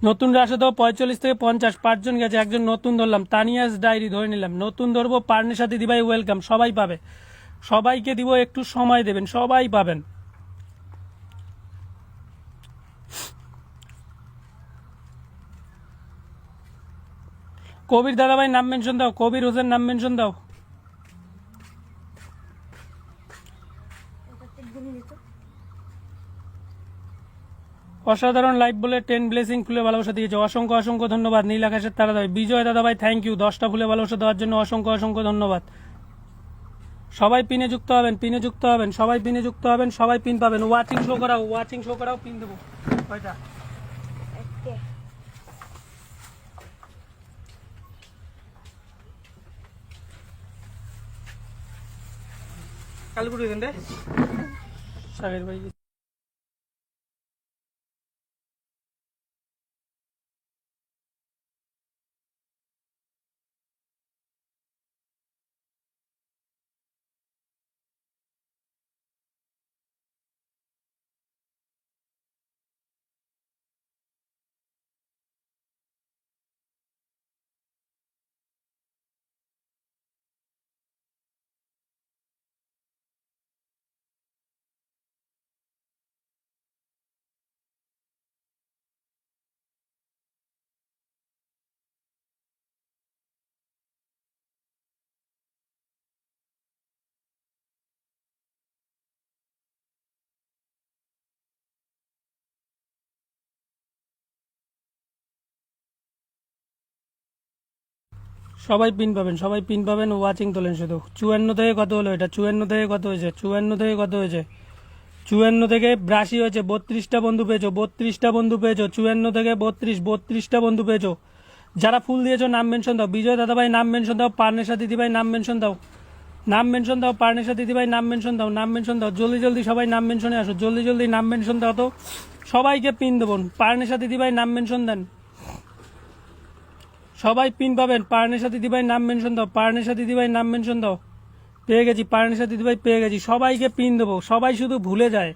নতুন রাশে তো 45 থেকে 50, 5জন গেছে, একজন নতুন ধরলাম, তানিয়াস ডায়েরি ধরে নিলাম, নতুন ধরবো। পার্নেশা দিদিভাই ওয়েলকাম, সবাই পাবে, সবাইকে দিব, একটু সময় দেবেন, সবাই পাবেন। কবির দাদাভাই নাম মেনশন দাও, কবির হোসেন নাম মেনশন দাও। অসাধারণ লাইভ বলে 10 ব্লেসিং ফুলে ভালোবাসা দিয়েছে, অসংখ্য অসংখ্য ধন্যবাদ। নীল আকাশের তারা দাবি বিজয় দাদাভাই থ্যাংক ইউ, 10টা ফুলে ভালোবাসা দেওয়ার জন্য অসংখ্য অসংখ্য ধন্যবাদ। সবাই পিনে যুক্ত হবেন, পিনে যুক্ত হবেন, সবাই পিনে যুক্ত হবেন, সবাই পিন পাবেন। ওয়াচিং শো করাও, ওয়াচিং শো করাও, পিন দেবো। কয়টা? কালগুড়ি দেন রে সাগের ভাই। সবাই পিন পাবেন, সবাই পিন পাবেন, ওয়াচিং তোলেন শুধু। 54 থেকে কত হলো এটা, 54 থেকে কত হয়েছে, 54 থেকে কত হয়েছে, 54 থেকে 82 হয়েছে। 32টা বন্ধু পেয়েছো, 32টা বন্ধু পেয়েছো। 54 থেকে 32, 32টা বন্ধু পেয়েছো। যারা ফুল দিয়েছো নাম মেনশন দাও। বিজয় দাদাভাই নাম মেনশন দাও, পার্নেশা দিদিভাই নাম মেনশন দাও, নাম মেনশন দাও, পার্নেশা দিদিভাই নাম মেনশন দাও, নাম মেনশন দাও। জলদি জলদি সবাই নাম মেনশনে আসো, জলদি জলদি নাম মেনশন দাও তো, সবাইকে পিন দেবো। পার্নেশা দিদিভাই নাম মেনশন দেন, সবাই পিন পাবেন। পার্নেশা দিদিভাই নাম মেনশন দাও, পার্নেশা দিদিভাই নাম মেনশন দাও। পেয়ে গেছি, পার্নেশা দিদিভাই পেয়ে গেছি। সবাইকে পিন দেবো, সবাই শুধু ভুলে যায়,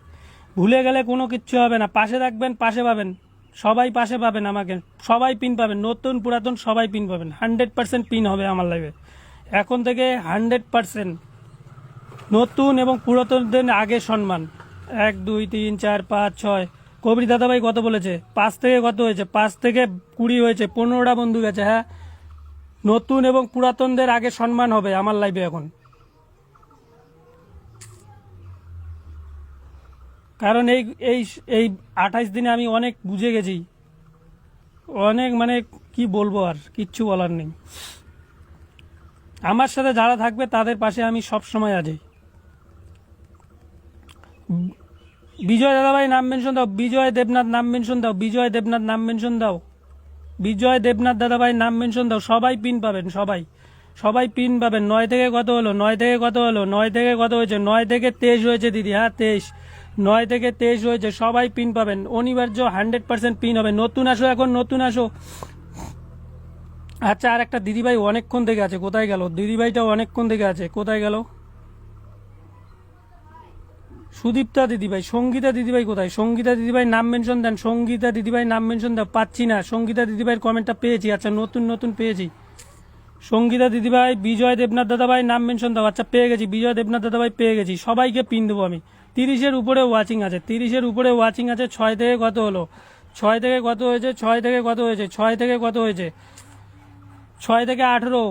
ভুলে গেলে কোনো কিচ্ছু হবে না। পাশে রাখবেন, পাশে পাবেন, সবাই পাশে পাবেন আমাকে, সবাই পিন পাবেন, নতুন পুরাতন সবাই পিন পাবেন। 100% পিন হবে আমার লাইভে এখন থেকে, 100%। নতুন এবং পুরাতনদের আগে সম্মান। 1 2 3 4 5 6। কবির দাদাভাই কত বলেছে? 5 থেকে কত হয়েছে? 5 থেকে 20 হয়েছে, 15টা বন্ধু গেছে। হ্যাঁ, নতুন এবং পুরাতনদের আগে সম্মান হবে আমার লাইভে এখন, কারণ এই এই এই 28 দিনে আমি অনেক বুঝে গেছি, অনেক মানে কি বলবো, আর কিচ্ছু বলার নেই। আমার সাথে যারা থাকবে তাদের পাশে আমি সব সময় আছি। বিজয় দাদাভাই নাম মেনশন দাও, বিজয় দেবনাথ নাম মেনশন দাও, বিজয় দেবনাথ নাম মেনশন দাও, বিজয় দেবনাথ দাদাভাই নাম মেনশন দাও। সবাই পিন পাবেন, সবাই সবাই পিন পাবেন। 9 থেকে কত হলো, 9 থেকে কত হলো, 9 থেকে কত হয়েছে, 9 থেকে 23 হয়েছে দিদি। হ্যাঁ 23, 9 থেকে 23 হয়েছে। সবাই পিন পাবেন, অনিবার্য 100% পিন হবে। নতুন আসো, এখন নতুন আসো। আচ্ছা, আর একটা দিদিভাই অনেকক্ষণ থেকে আছে, কোথায় গেল দিদিভাইটাও? অনেকক্ষণ থেকে আছে, কোথায় গেল? সুদীপ্তা দিদিভাই, সঙ্গীতা দিদিভাই কোথায়? সঙ্গীতা দিদিভাই নাম মেনশন দেন, সঙ্গীতা দিদিভাই নাম মেনশন দেন। পাচ্ছি না, সঙ্গীতা দিদিভাইয়ের কমেন্টটা পেয়েছি। আচ্ছা, নতুন নতুন পেয়েছি। সঙ্গীতা দিদিভাই, বিজয় দেবনাথ দাদাভাই নাম মেনশন দাও। আচ্ছা, পেয়ে গেছি, বিজয় দেবনাথ দাদাভাই পেয়ে গেছি। সবাইকে পিন দেবো আমি। 30-এর উপরে ওয়াচিং আছে, 30-এর উপরে ওয়াচিং আছে। 6 থেকে কত হলো, 6 থেকে কত হয়েছে, 6 থেকে কত হয়েছে, 6 থেকে কত হয়েছে, 6 থেকে 18।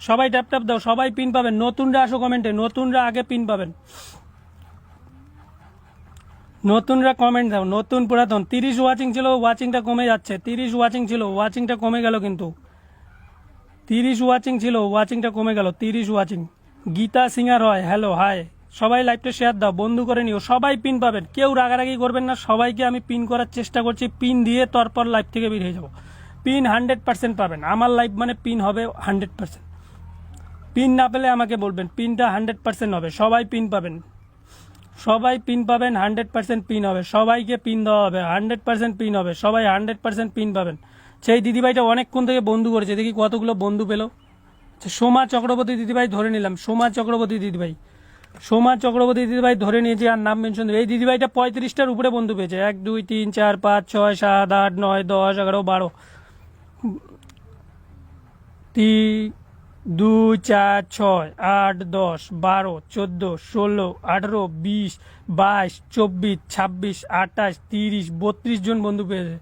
সবাই ট্যাপ ট্যাপ দাও, সবাই পিন পাবেন। নতুনরা আসো কমেন্টে, নতুনরা আগে পিন পাবেন, নতুনরা কমেন্ট দাও। নতুন পুরাতন 30 ওয়াচিং ছিল, ওয়াচিংটা কমে যাচ্ছে। 30 ওয়াচিং ছিল, ওয়াচিংটা কমে গেল কিন্তু। 30 ওয়াচিং ছিল, ওয়াচিংটা কমে গেল। 30 ওয়াচিং। গীতা সিঙ্গার হয়, হ্যালো হাই। সবাই লাইভটা শেয়ার দাও, বন্ধু করে নিও, সবাই পিন পাবেন, কেউ রাগারাগি করবেন না, সবাইকে আমি পিন করার চেষ্টা করছি, পিন দিয়ে তারপর লাইভ থেকে বের হয়ে যাবো। পিন 100% পাবেন, আমার লাইভ মানে পিন হবে 100%। পিন না পেলে আমাকে বলবেন, পিনটা 100% হবে, সবাই পিন পাবেন, সবাই পিন পাবেন, 100% পিন হবে, সবাইকে পিন দেওয়া হবে, 100% পিন হবে, সবাই 100% পিন পাবেন। সেই দিদিভাইটা অনেকক্ষণ থেকে বন্ধু করেছে, দেখি কতগুলো বন্ধু পেলো। সোমা চক্রবর্তী দিদিভাই ধরে নিলাম, সোমা চক্রবর্তী দিদিভাই, সোমা চক্রবর্তী দিদিভাই ধরে নিয়েছি, আর নাম মেনশন দেবে। এই দিদিভাইটা 35টার উপরে বন্ধু পেয়েছে, 1 2 3 4 5 6 7 8 9 10 11 12 3 2 4 6 8 10 12 14 16 18 20 22 24 26 28 30 32 জন বন্ধু পেয়েছে।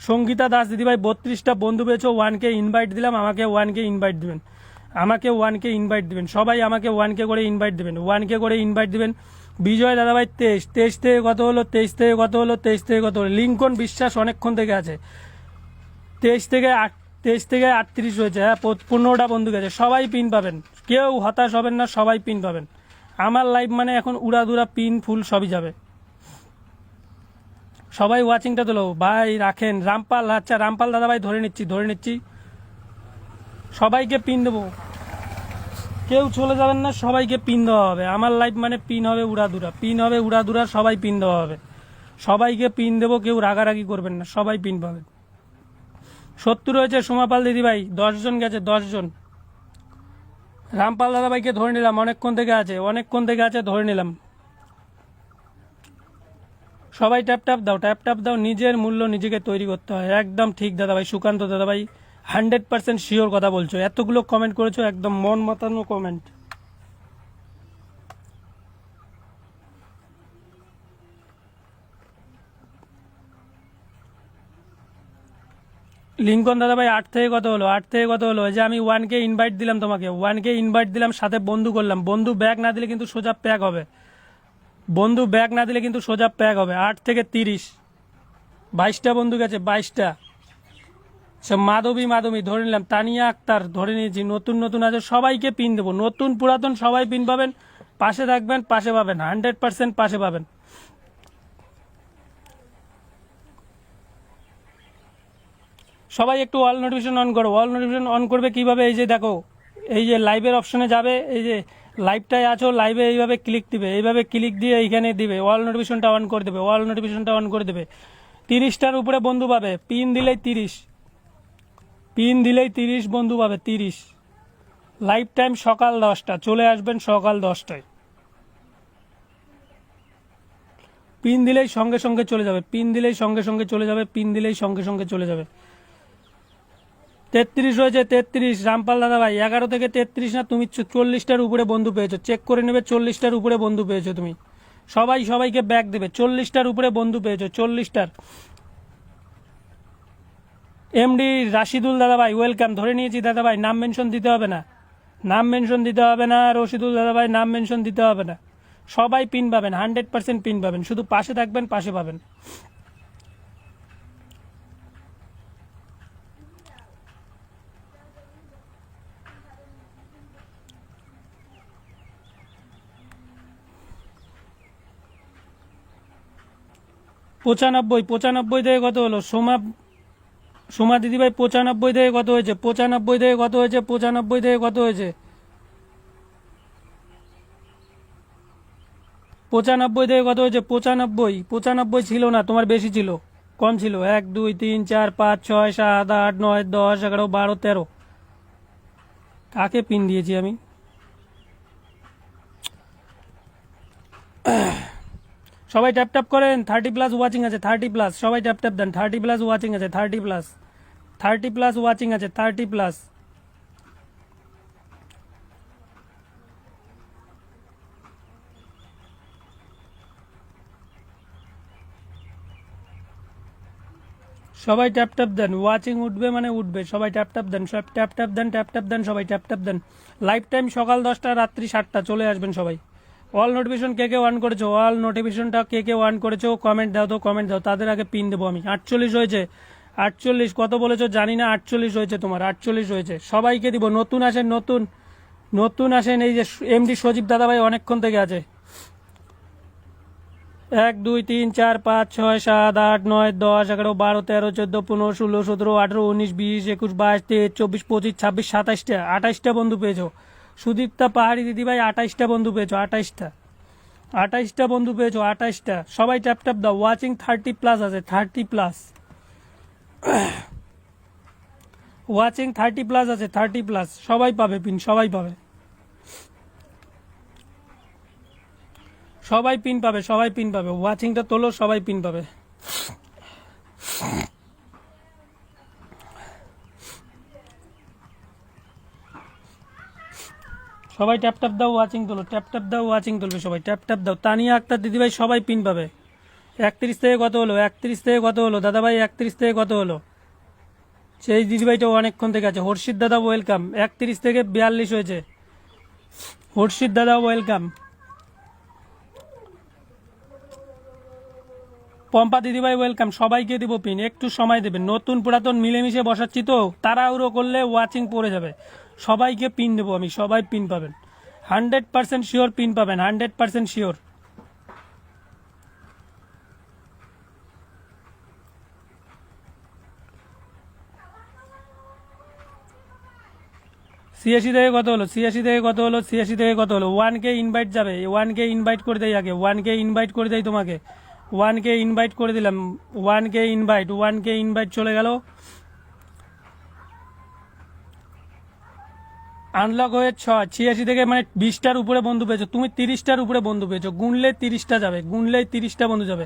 সঙ্গীতা দাস দিদিভাই 32টা বন্ধু পেয়েছো, 1K ইনভাইট দিলাম, আমাকে 1K ইনভাইট দিবেন, আমাকে 1K ইনভাইট দিবেন, সবাই আমাকে 1K করে ইনভাইট দিবেন, 1K করে ইনভাইট দিবেন। বিজয় দাদাভাই 23 থেকে কত হলো, 23 থেকে কত হলো, 23 থেকে কত হলো। লিঙ্কন বিশ্বাস অনেকক্ষণ থেকে আছে, 23 থেকে 38 হয়েছে। হ্যাঁ, 15টা বন্ধু গেছে, সবাই পিন পাবেন, কেউ হতাশ হবেন না, সবাই পিন পাবেন। আমার লাইভ মানে এখন উড়াদুরা পিন ফুল সবই যাবে। সবাই ওয়াচিংটা তোলো ভাই, রাখেন রামপাল, আচ্ছা রামপাল দাদাভাই ধরে নিচ্ছি, সবাইকে পিন দেবো, কেউ চলে যাবেন না, সবাইকে পিন দেওয়া হবে। আমার লাইভ মানে পিন হবে উড়াদুরা, পিন হবে উড়াদুরা, সবাই পিন দেওয়া হবে, সবাইকে পিন দেবো, কেউ রাগারাগি করবেন না, সবাই পিন পাবেন। 70 হয়েছে সোমাপাল দিদিভাই, 10 জন গেছে, 10 জন। রামপাল দাদাভাইকে ধরে নিলাম, অনেকক্ষণ থেকে আছে, ধরে নিলাম। সবাই ট্যাপ ট্যাপ দাও, নিজের মূল্য নিজেকে তৈরি করতে হয়, একদম ঠিক দাদাভাই। সুকান্ত দাদাভাই 100% শিওর কথা বলছো, এতগুলো কমেন্ট করেছো, একদম মন মাতানো কমেন্ট। লিঙ্কন দাদাভাই 8 থেকে কত হলো, 8 থেকে কত হলো। এই যে আমি 1K ইনভাইট দিলাম তোমাকে, 1K ইনভাইট দিলাম, সাথে বন্ধু করলাম, বন্ধু ব্যাক না দিলে কিন্তু সোজা প্যাক হবে, বন্ধু ব্যাক না দিলে কিন্তু সোজা প্যাক হবে। 8 থেকে 30, 22টা বন্ধু গেছে, 22টা। সে মাধবী ধরে নিলাম, তানিয়া আক্তার ধরে নিয়েছি, নতুন আছে, সবাইকে পিন দেবো, নতুন পুরাতন সবাই পিন পাবেন, পাশে থাকবেন, পাশে পাবেন, 100% পাশে পাবেন। সবাই একটু অল নোটিফিকেশন অন করো, অল নোটিফিকেশন অন করবে কিভাবে, এই যে দেখো, এই যে লাইভের অপশনে যাবে, এই যে লাইভটায় আছো, লাইভে এইভাবে ক্লিক দিবে, এইভাবে ক্লিক দিয়ে এইখানে দিবে, অল নোটিফিকেশনটা অন করে দেবে, অল নোটিফিকেশনটা অন করে দেবে। 30টার উপরে বন্ধু পাবে, পিন দিলেই 30 বন্ধু পাবে, 30। লাইভ টাইম সকাল 10টা, চলে আসবেন সকাল 10টায়। পিন দিলেই সঙ্গে সঙ্গে চলে যাবে, পিন দিলেই সঙ্গে সঙ্গে চলে যাবে, পিন দিলেই সঙ্গে সঙ্গে চলে যাবে। 33 হয়েছে, 33 রামপাল দাদা ভাই, 11 থেকে 33 না, তুমি 40টার উপরে বন্ধু পেয়েছো, চেক করে নেবে, 40টার উপরে বন্ধু পেয়েছো তুমি, সবাইকে ব্যাক দেবে, 40টার উপরে বন্ধু পেয়েছো, 40টার। এমডি রাশিদুল দাদা ভাই ওয়েলকাম, ধরে নিয়েছি দাদা ভাই, নাম মেনশন দিতে হবে না, নাম মেনশন দিতে হবে না, রশিদুল দাদা ভাই নাম মেনশন দিতে হবে না, সবাই পিন পাবেন, 100% পিন পাবেন, শুধু পাশে থাকবেন, পাশে পাবেন। পঁচানব্বই থেকে কত হলো, সোমা দিদিভাই 95 থেকে কত হয়েছে, 95 থেকে কত হয়েছে, 95 থেকে কত হয়েছে, 95 থেকে কত হয়েছে, 95 ছিল না, তোমার বেশি ছিল, কম ছিল। 1 2 3 4 5 6 7 8 9 10 11 12 13। কাকে পিন দিয়েছি আমি? সবাই ট্যাপ করেন, 30+ ওয়াচিং আছে, 30+, সবাই ট্যাপ দেন, 30+ ওয়াচিং আছে, 30+ ওয়াচিং আছে, 30+। সবাই ট্যাপ দেন, ওয়াচিং উঠবে মানে উঠবে, সবাই ট্যাপ দেন, সব ট্যাপ দেন, সবাই ট্যাপ দেন। লাইভ টাইম সকাল 10টা, রাত্রি 7টা, চলে আসবেন সবাই। অল নোটিফিকেশন কে অন করেছো, অল নোটিফিকেশনটা কে অন করেছো, কমেন্ট দাও তো, কমেন্ট দাও, তাদের আগে পিন দেবো আমি। 48 হয়েছে, 48 কত বলেছো জানি না, 48 হয়েছে তোমার, 48 হয়েছে, সবাইকে দিব। নতুন আসেন, নতুন আসেন, এই যে এমডি সজীব দাদাভাই অনেকক্ষণ থেকে আছে, 1 2 3 4 5 6 7 8 9 10 11 12 13 14 15 16 17 18 19 20 21 22 23 24 25 26 27টা 28টা বন্ধু পেয়েছো। সুদীপ্তা পাহাড়ি দিদিভাই 28টা বন্ধু পেয়েছো, 28টা বন্ধু পেয়েছো, 28টা। সবাই ট্যাপ ট্যাপ দাও। ওয়াচিং 30+ আছে, 30+। ওয়াচিং 30+ আছে, 30+। সবাই পাবে পিন, সবাই পাবে, সবাই পিন পাবে, সবাই পিন পাবে। ওয়াচিংটা তোলো, সবাই পিন পাবে। সবাই ট্যাপ ট্যাপ দাও, ওয়াচিং তোলো, ট্যাপ ট্যাপ দাও, ওয়াচিং তুলবে সবাই, ট্যাপ ট্যাপ দাও। তানিয়া আক্তার দিদিভাই সবাই পিন পাবে। 31 থেকে কত হলো, 31 থেকে কত হলো দাদাভাই, 31 থেকে কত হলো? সেই দিদিভাইটা অনেকক্ষণ থেকে আছে। হর্ষিত দাদা ওয়েলকাম। 31 থেকে 42 হয়েছে। হর্ষিত দাদা ওয়েলকাম। পম্পা দিদিভাই ওয়েলকাম। সবাইকে দিব পিন, একটু সময় দেবেন। নতুন পুরাতন মিলেমিশে বসাচ্ছি তো, তাড়াহুড়ো করলে ওয়াচিং পড়ে যাবে। সবাইকে পিন দেবো আমি, সবাই পিন পাবেন। 100% শিওর পিন পাবেন, 100% শিওর। ছিয়াশি থেকে কত হলো, 86 থেকে কত হলো, 86 থেকে কত হলো? 1K ইনভাইট যাবে, 1K ইনভাইট করে দেয় আগে, 1K ইনভাইট করে দেয় তোমাকে। 1K ইনভাইট করে দিলাম, 1K ইনভাইট, 1K ইনভাইট চলে গেল। আনলক হয়ে 86 থেকে মানে 20টার উপরে বন্ধু পেয়েছো তুমি, 30টার উপরে বন্ধু পেয়েছো। গুনলে 30টা যাবে, গুনলেই 30টা বন্ধু যাবে।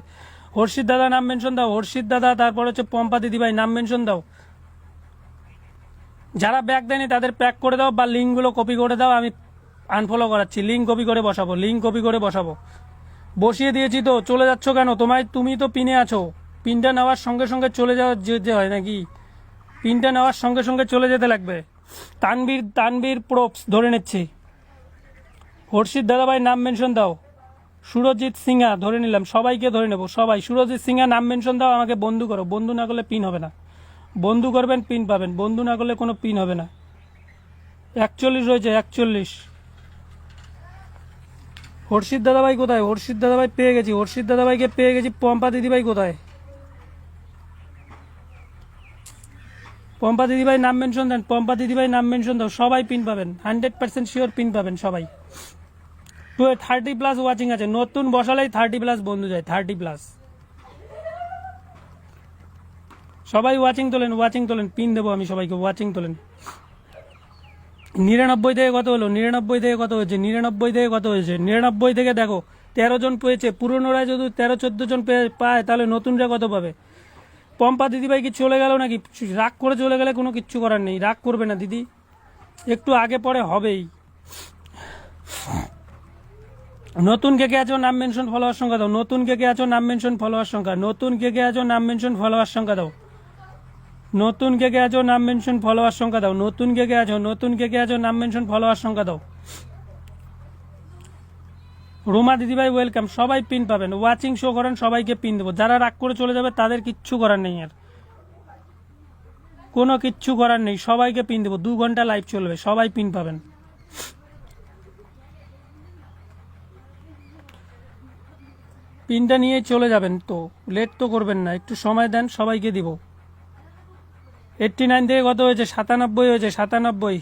হর্ষিত দাদা নাম মেনশন দাও, হর্ষিত দাদা, তারপর হচ্ছে পম্পা দিদিভাই নাম মেনশন দাও। যারা ব্যাক দেয়নি তাদের প্যাক করে দাও, বা লিঙ্কগুলো কপি করে দাও। আমি আনফলো করাচ্ছি, লিঙ্ক কপি করে বসাবো, লিঙ্ক কপি করে বসাবো। বসিয়ে দিয়েছি তো, চলে যাচ্ছ কেন? তুমি তো পিনে আছো, পিনটা নেওয়ার সঙ্গে সঙ্গে চলে যাওয়া যেতে হয় নাকি? পিনটা নেওয়ার সঙ্গে সঙ্গে চলে যেতে লাগবে। তানবীর প্রোপস ধরে নিচ্ছি। হর্ষিত দাদাভাই নাম মেনশন দাও। সুরজিৎ সিংহা ধরে নিলাম, সবাইকে ধরে নেব, সবাই। সুরজিৎ সিংহা নাম মেনশন দাও, আমাকে বন্ধু করো। বন্ধু না করলে পিন হবে না, বন্ধু করবেন পিন পাবেন, বন্ধু না করলে কোনো পিন হবে না। 41 রয়েছে, 41। হর্ষিত দাদাভাই কোথায়? হর্ষিত দাদাভাই পেয়ে গেছি, হর্ষিত দাদাভাইকে পেয়ে গেছি। পম্পা দিদিভাই কোথায়? পম্পা দিদিভাই নাম মেনশন দেন, পম্পা দিদিভাই নাম মেনশন দাও। সবাই পিন পাবেন, 100% শিওর পিন পাবেন সবাই। 30+ ওয়াচিং আছে, নতুন বসালেই 30+ বন্ধু যায়, 30+। সবাই ওয়াচিং তোলেন, ওয়াচিং তোলেন, পিন দেবো আমি সবাইকে। ওয়াচিং তোলেন। 99 থেকে কত হলো, 99 থেকে কত হয়েছে, 99 থেকে কত হয়েছে? 99 থেকে দেখো 13 জন পেয়েছে। পুরনোরা যদি 13-14 জন পায়, তাহলে নতুনরা কত পাবে? পম্পা দিদিভাই কি চলে গেল নাকি? রাগ করে চলে গেলে কোনো কিচ্ছু করার নেই, রাগ করবে না দিদি, একটু আগে পরে হবেই। নতুন কে কে আছো নাম মেনশন ফলোয়ার সংখ্যা দাও, নতুন কে কে আছো নাম মেনশন ফলোয়ার সংখ্যা, নতুন কে কে আছো নাম মেনশন ফলোয়ার সংখ্যা দাও, নতুন কে কে আছো নাম মেনশন ফলোয়ার সংখ্যা দাও, নতুন কে কে আছো, নতুন কে কে আছো নাম মেনশন ফলোয়ার সংখ্যা দাও। রুমা দিদিভাই ওয়েলকাম। সবাই পিন পাবেন, ওয়াচিং শো করেন, সবাইকে পিন দেবো। যারা রাগ করে চলে যাবে তাদের কিচ্ছু করার নেই, আর কোনো কিচ্ছু করার নেই, সবাইকে পিন দেবো। 2 ঘন্টা লাইভ চলবে, সবাই পিন পাবেন। পিনটা নিয়ে চলে যাবেন তো, লেট তো করবেন না, একটু সময় দেন, সবাইকে দিব। 89 থেকে কত হয়েছে? 97 হয়েছে, 97।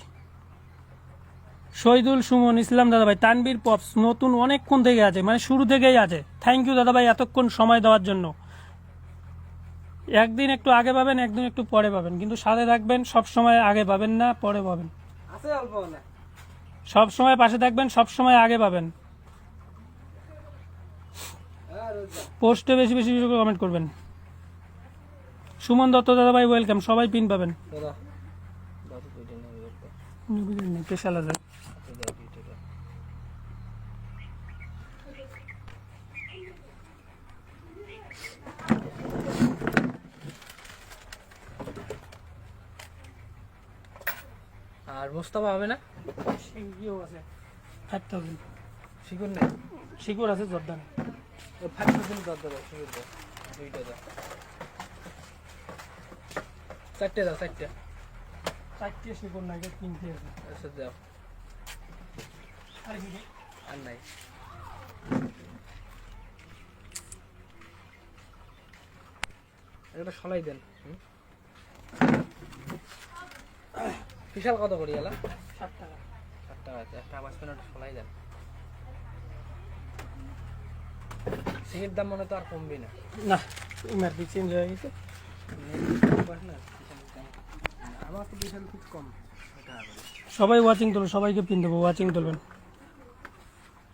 শহীদুল সুমন ইসলাম দাদাভাই, তানবীর পপস নতুন অনেকক্ষণ থেকে আছে, মানে শুরু থেকেই আছে। থ্যাংক ইউ দাদাভাই এতক্ষণ সময় দেওয়ার জন্য। একদিন একটু আগে পাবেন, একদিন একটু পরে পাবেন, কিন্তু সাথে থাকবেন, সব সময় আগে পাবেন না, পরে পাবেন। সব সময় পাশে থাকবেন, সব সময় আগে পাবেন। পোস্টে বেশি বেশি করে কমেন্ট করবেন। সুমন দত্ত দাদাভাই ওয়েলকাম। সবাই পিন পাবেন। স্পেশাল আছে। আর মোস্তফা হবে না? ইয়েও আছে 5000। শিকুর নেই? শিকড় আছে, জর্দান। 5,000 দরকার, শিকুর দাও, 2টা দাও, 4টে দাও, 4টে। 4টে শিকড় নাই, 3টে আছে। আচ্ছা দাও, আর কি? আর নাই। একটা সলাই দেন। বিশাল কত করি এলা? 60 টাকা। 60 টাকা আছে। একটা আমার একটা সলাই দেন। সিমের দাম মনে তো আর কমবে না। না এমআরপি চেঞ্জ হয়ে গেছে। আমার তো বিশাল খুব কম। সবাই ওয়াচিং তোলো, সবাইকে পিন দেবো, ওয়াচিং তুলবেন।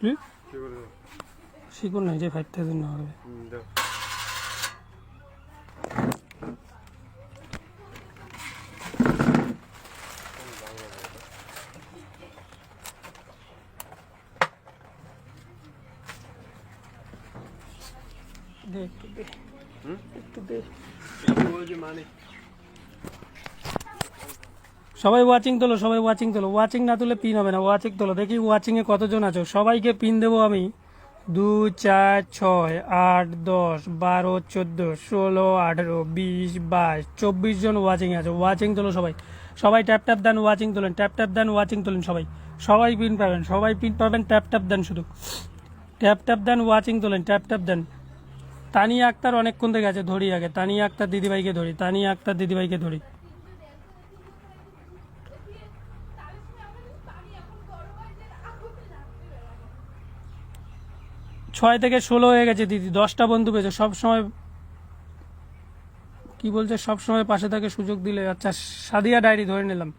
কি শিখুন না যে 5000 না হবে। দে একটু দে, একটু দে। সবাই ওয়াচিং তোলো, সবাই ওয়াচিং তোলো। ওয়াচিং না তুলে পিন হবে না, ওয়াচিং তোলো। দেখি ওয়াচিংয়ে কতজন আছো। সবাইকে পিন দেবো আমি। 2 4 6 8 10 12 14 16 18 20 22 24 জন ওয়াচিং আছে। ওয়াচিং তোলো সবাই, সবাই ট্যাপ ট্যাপ দেন, ওয়াচিং তোলেন, ট্যাপ ট্যাপ দেন, ওয়াচিং তোলেন। সবাই সবাই পিন পাবেন, সবাই পিন পাবেন। ট্যাপ ট্যাপ দেন, শুধু ট্যাপ ট্যাপ দেন, ওয়াচিং তোলেন, ট্যাপ ট্যাপ দেন। তানিয়া আক্তার অনেকক্ষণ থেকে আছে, ধরি আগে। তানিয়া আক্তার দিদিভাইকে ধরি, তানিয়া আক্তার দিদিভাইকে ধরি। 6 থেকে 16 হয়ে গেছে দিদি, 10টা বন্ধু পেয়েছে। সব সময় কি বলছে, সব সময় পাশে থাকে, সুযোগ দিলে। আচ্ছা সাদিয়া ডায়েরি ধরে নিলাম,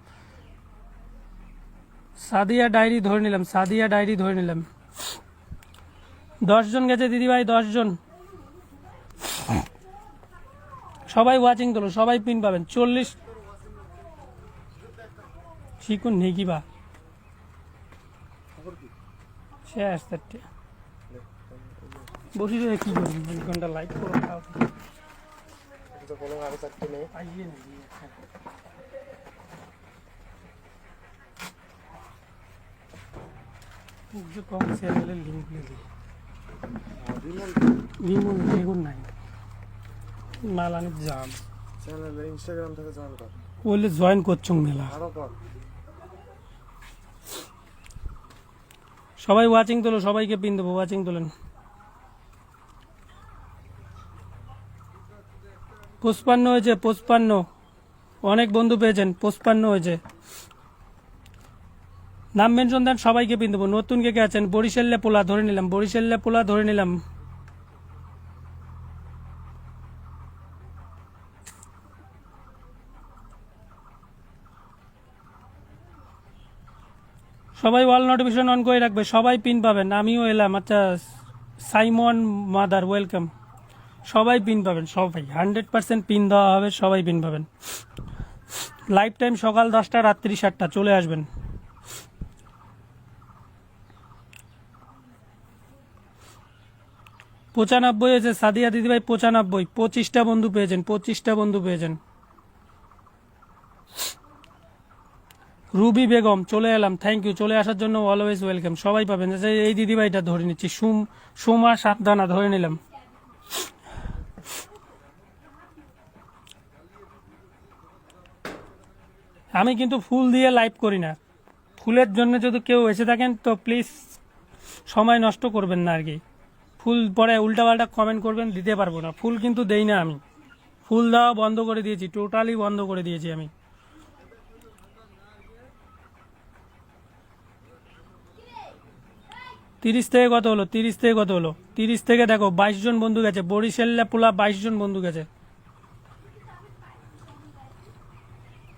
সাদিয়া ডায়েরি ধরে নিলাম, সাদিয়া ডায়েরি ধরে নিলাম। 10 জন গেছে দিদিভাই, 10 জন। সবাই ওয়াচিং তোলো, সবাই পিন পাবেন। 40 শিখুন নেই কি বা শেষ 4টে বসি রে, কি করবি 2 ঘন্টা লাইট করো, খাও তো কোনো আরো 4টে নেই। আইয়ে না जो कौन से वाले लिंक ले ली विमल बेगुन নাই মালানি জাম চ্যানেল ইনস্টাগ্রাম থেকে জয়েন কর। বলে জয়েন করছং মেলা। আরো কর। সবাই ওয়াচিং তোলো, সবাইকে পিন দেবো, ওয়াচিং তোলেন। 55 হয়েছে, 55 অনেক বন্ধু পেয়েছেন। 55 হয়েছে। নাম মেনশন দেন, সবাইকে পিন দেবো। নতুন কে কে আছেন? বরিশাল্লে পোলা ধরে নিলাম, বরিশাল্লে পোলা ধরে নিলাম। সবাই অল নোটিফিকেশন অন করে রাখবে, সবাই পিন পাবেন। আমিও এলাম। আচ্ছা সাইমন মাদার ওয়েলকাম। সবাই পিন পাবেন, সবাই 100% পিন দেওয়া হবে, সবাই পিন পাবেন। লাইফ টাইম সকাল 10টা রাত্রি 7টা, চলে আসবেন। পঁচানব্বই হয়েছে সাদিয়া দিদিভাই, 95। 25টা বন্ধু পেয়েছেন, 25টা বন্ধু পেয়েছেন। রুবি বেগম চলে এলাম, থ্যাংক ইউ। চলে আসার জন্য অলওয়েজ ওয়েলকাম, সবাই পাবেন। এই দিদিভাইটা ধরে নিচ্ছি, সুমা 7 দানা ধরে নিলাম। আমি কিন্তু ফুল দিয়ে লাইভ করি না। ফুলের জন্য যদি কেউ এসে থাকেন তো প্লিজ সময় নষ্ট করবেন না আর কি। ফুল পরে উল্টাপাল্টা কমেন্ট করবেন, দিতে পারবো না। ফুল কিন্তু দেই না আমি, ফুল দেওয়া বন্ধ করে দিয়েছি, টোটালি বন্ধ করে দিয়েছি আমি। তিরিশ থেকে কত হলো? 30 থেকে কত হলো? 30 থেকে দেখো 22 জন বন্ধু গেছে। বরিশাল্লা পোলা 22 জন বন্ধু গেছে।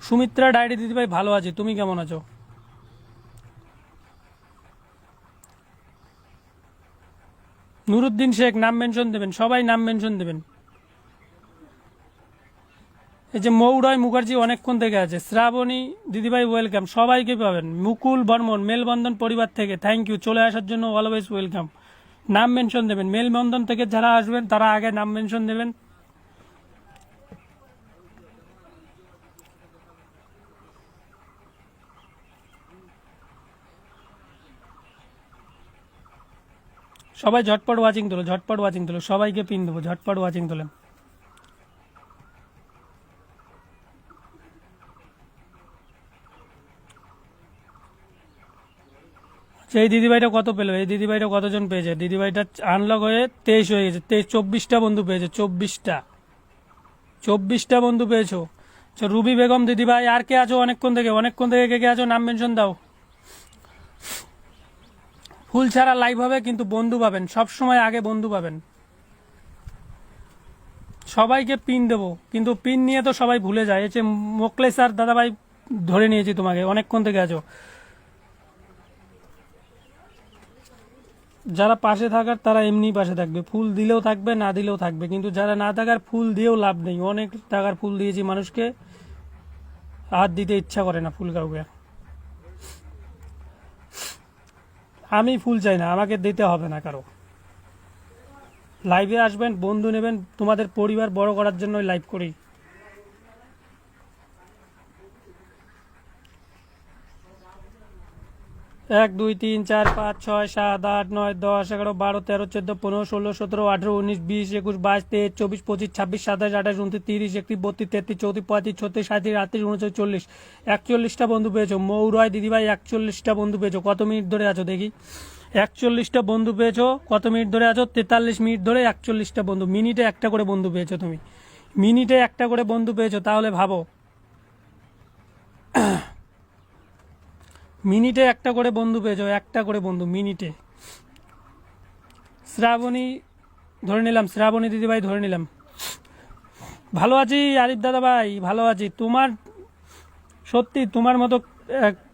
সুমিত্রা ডায়েরি দিদিভাই ভালো আছে, তুমি কেমন আছো? নুরুদ্দিন শেখ নাম মেনশন দেবেন, সবাই নাম মেনশন দেবেন। এই যে মৌরয় মুখার্জি অনেকক্ষণ থেকে আছে। শ্রাবণী দিদিভাই ওয়েলকাম, সবাইকে পাবেন। মুকুল বর্মন মেলবন্ধন পরিবার থেকে থ্যাংক ইউ, চলে আসার জন্য অলওয়েজ ওয়েলকাম। নাম মেনশন দেবেন, মেলবন্ধন থেকে যারা আসবেন তারা আগে নাম মেনশন দেবেন। সবাই ঝটপট ওয়াচিং তোলো, ঝটপট ওয়াচিং তোলো, সবাইকে পিন দেবো, ঝটপট ওয়াচিং তোলেন। এই দিদিভাইটা কত পেলো? এই দিদিভাইটা কতজন পেয়েছে? দিদিভাইটা আনলক হয়ে 23 হয়ে গেছে। 24টা বন্ধু পেয়েছে, 24টা। 24টা বন্ধু পেয়েছো। আচ্ছা, রুবি বেগম দিদিভাই, আর কে আছো অনেকক্ষণ থেকে কে কে আছো নাম মেনশন দাও। ফুল ছাড়া লাইভ হবে কিন্তু বন্ধু পাবেন, সব সময় আগে বন্ধু পাবেন। সবাইকে পিন দেবো কিন্তু পিন নিয়ে তো সবাই ভুলে যায়। এই যে মোকলেস আর দাদাভাই ধরে নিয়েছি তোমাকে, অনেকক্ষণ থেকে আছো। যারা পাশে থাকার তারা এমনি পাশে থাকবে, ফুল দিলেও থাকবে না দিলেও থাকবে, কিন্তু যারা না থাকার ফুল দিয়েও লাভ নেই। অনেক টাকার ফুল দিয়েছি মানুষকে, হাত দিতে ইচ্ছা করে না ফুল কাউকে। আমি ফুল চাই না, আমাকে দিতে হবে না কারো। লাইভে আসবেন, বন্ধু নেবেন, তোমাদের পরিবার বড় করার জন্যই লাইভ করি। 1 2 3 4 5 6 7 8 9 10 11 12 13 14 15 16 17 18 19 20 21 22 23 24 25 26 27 28 29 30 31 32 33 34 35 36 37 38 39 40 41টা বন্ধু পেয়েছো। মৌরয় দিদিভাই 41টা বন্ধু পেয়েছো। কত মিনিট ধরে আছো দেখি? 41টা বন্ধু পেয়েছো। কত মিনিট ধরে আছো? 43 মিনিট ধরে 41টা বন্ধু। মিনিটে একটা করে বন্ধু পেয়েছো তুমি, মিনিটে একটা করে বন্ধু পেয়েছো, তাহলে ভাবো। মিনিটে একটা করে বন্ধু পেয়েছো, একটা করে বন্ধু মিনিটে। শ্রাবণী ধরে নিলাম, শ্রাবণী দিদিভাই ধরে নিলাম। ভালো আছি আরিফ দাদা ভাই, ভালো আছি। তোমার সত্যি তোমার মতো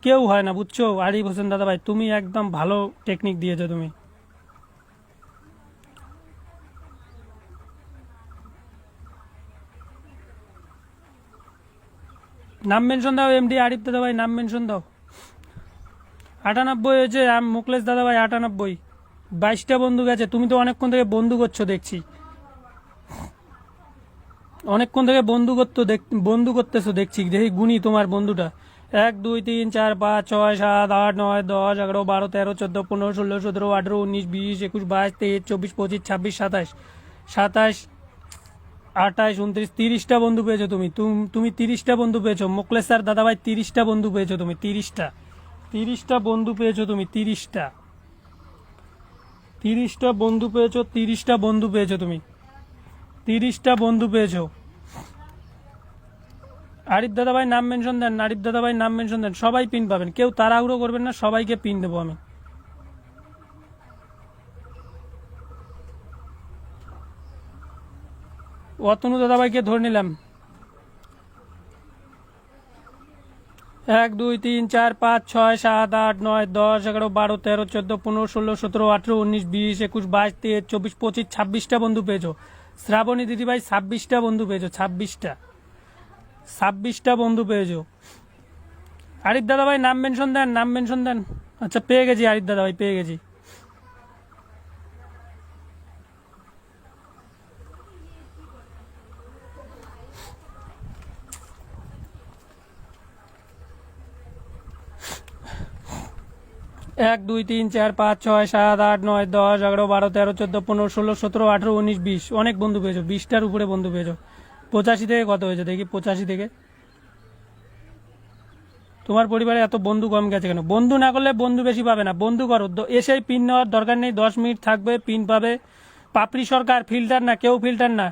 কেউ হয় না, বুঝছো আরিফ হোসেন দাদা ভাই, তুমি একদম ভালো টেকনিক দিয়েছো তুমি। নাম মেনশন দাও এমডি আরিফ দাদা ভাই, নাম মেনশন দাও। 98 হয়েছে, মুকলেশ দাদা ভাই 98। 22টা বন্ধু গেছে। তুমি তো অনেকক্ষণ থেকে বন্ধু করছো দেখছি, অনেকক্ষণ থেকে বন্ধু করতেছো দেখছি। দেখি গুনি তোমার বন্ধুটা। 1 2 3 4 5 6 7 8 9 10 11 12 13 14 15 16 17 18 19 20 21 22 23 24 25 26 27 28 29 30টা বন্ধু পেয়েছো তুমি। তুমি 30টা বন্ধু পেয়েছো। মোকলেশ স্যার দাদাভাই 30টা বন্ধু পেয়েছো তুমি। 30টা বন্ধু পেয়েছো তুমি। 30টা বন্ধু পেয়েছো। 30টা বন্ধু পেয়েছো তুমি। 30টা বন্ধু পেয়েছো। আরিফ দাদাভাই নাম মেনশন দেন, আরিফ দাদাভাই নাম মেনশন দেন, সবাই পিন পাবেন, কেউ তাড়াহুড়ো করবেন না, সবাইকে পিন দেবো আমি। অতনু দাদাভাইকে ধরে নিলাম। 1 2 3 4 5 6 7 8 9 10 11 12 13 14 15 16 17 18 19 20 21 22 23 24 25 26টা বন্ধু পেয়েছো। শ্রাবণী দিদিভাই 26টা বন্ধু পেয়েছো। 26টা বন্ধু পেয়েছো। আরিফ দাদাভাই নাম মেনশন দেন, নাম মেনশন দেন। আচ্ছা পেয়ে গেছি আরিফ দাদাভাই, পেয়ে গেছি। এক দুই তিন চার পাঁচ ছয় সাত আট নয় 10 11 12 13 14 15 16 17 18 19 20, অনেক বন্ধু পেয়েছো। 20টার উপরে বন্ধু পেয়েছো। 85 থেকে কত হয়েছে দেখি? 85 থেকে তোমার পরিবারে এত বন্ধু কম গেছে কেন? বন্ধু না করলে বন্ধু বেশি পাবে না, বন্ধু করো। এসেই পিন নেওয়ার দরকার নেই, 10 মিনিট থাকবে পিন পাবে। পাপড়ি সরকার ফিল্টার না, কেউ ফিল্টার না।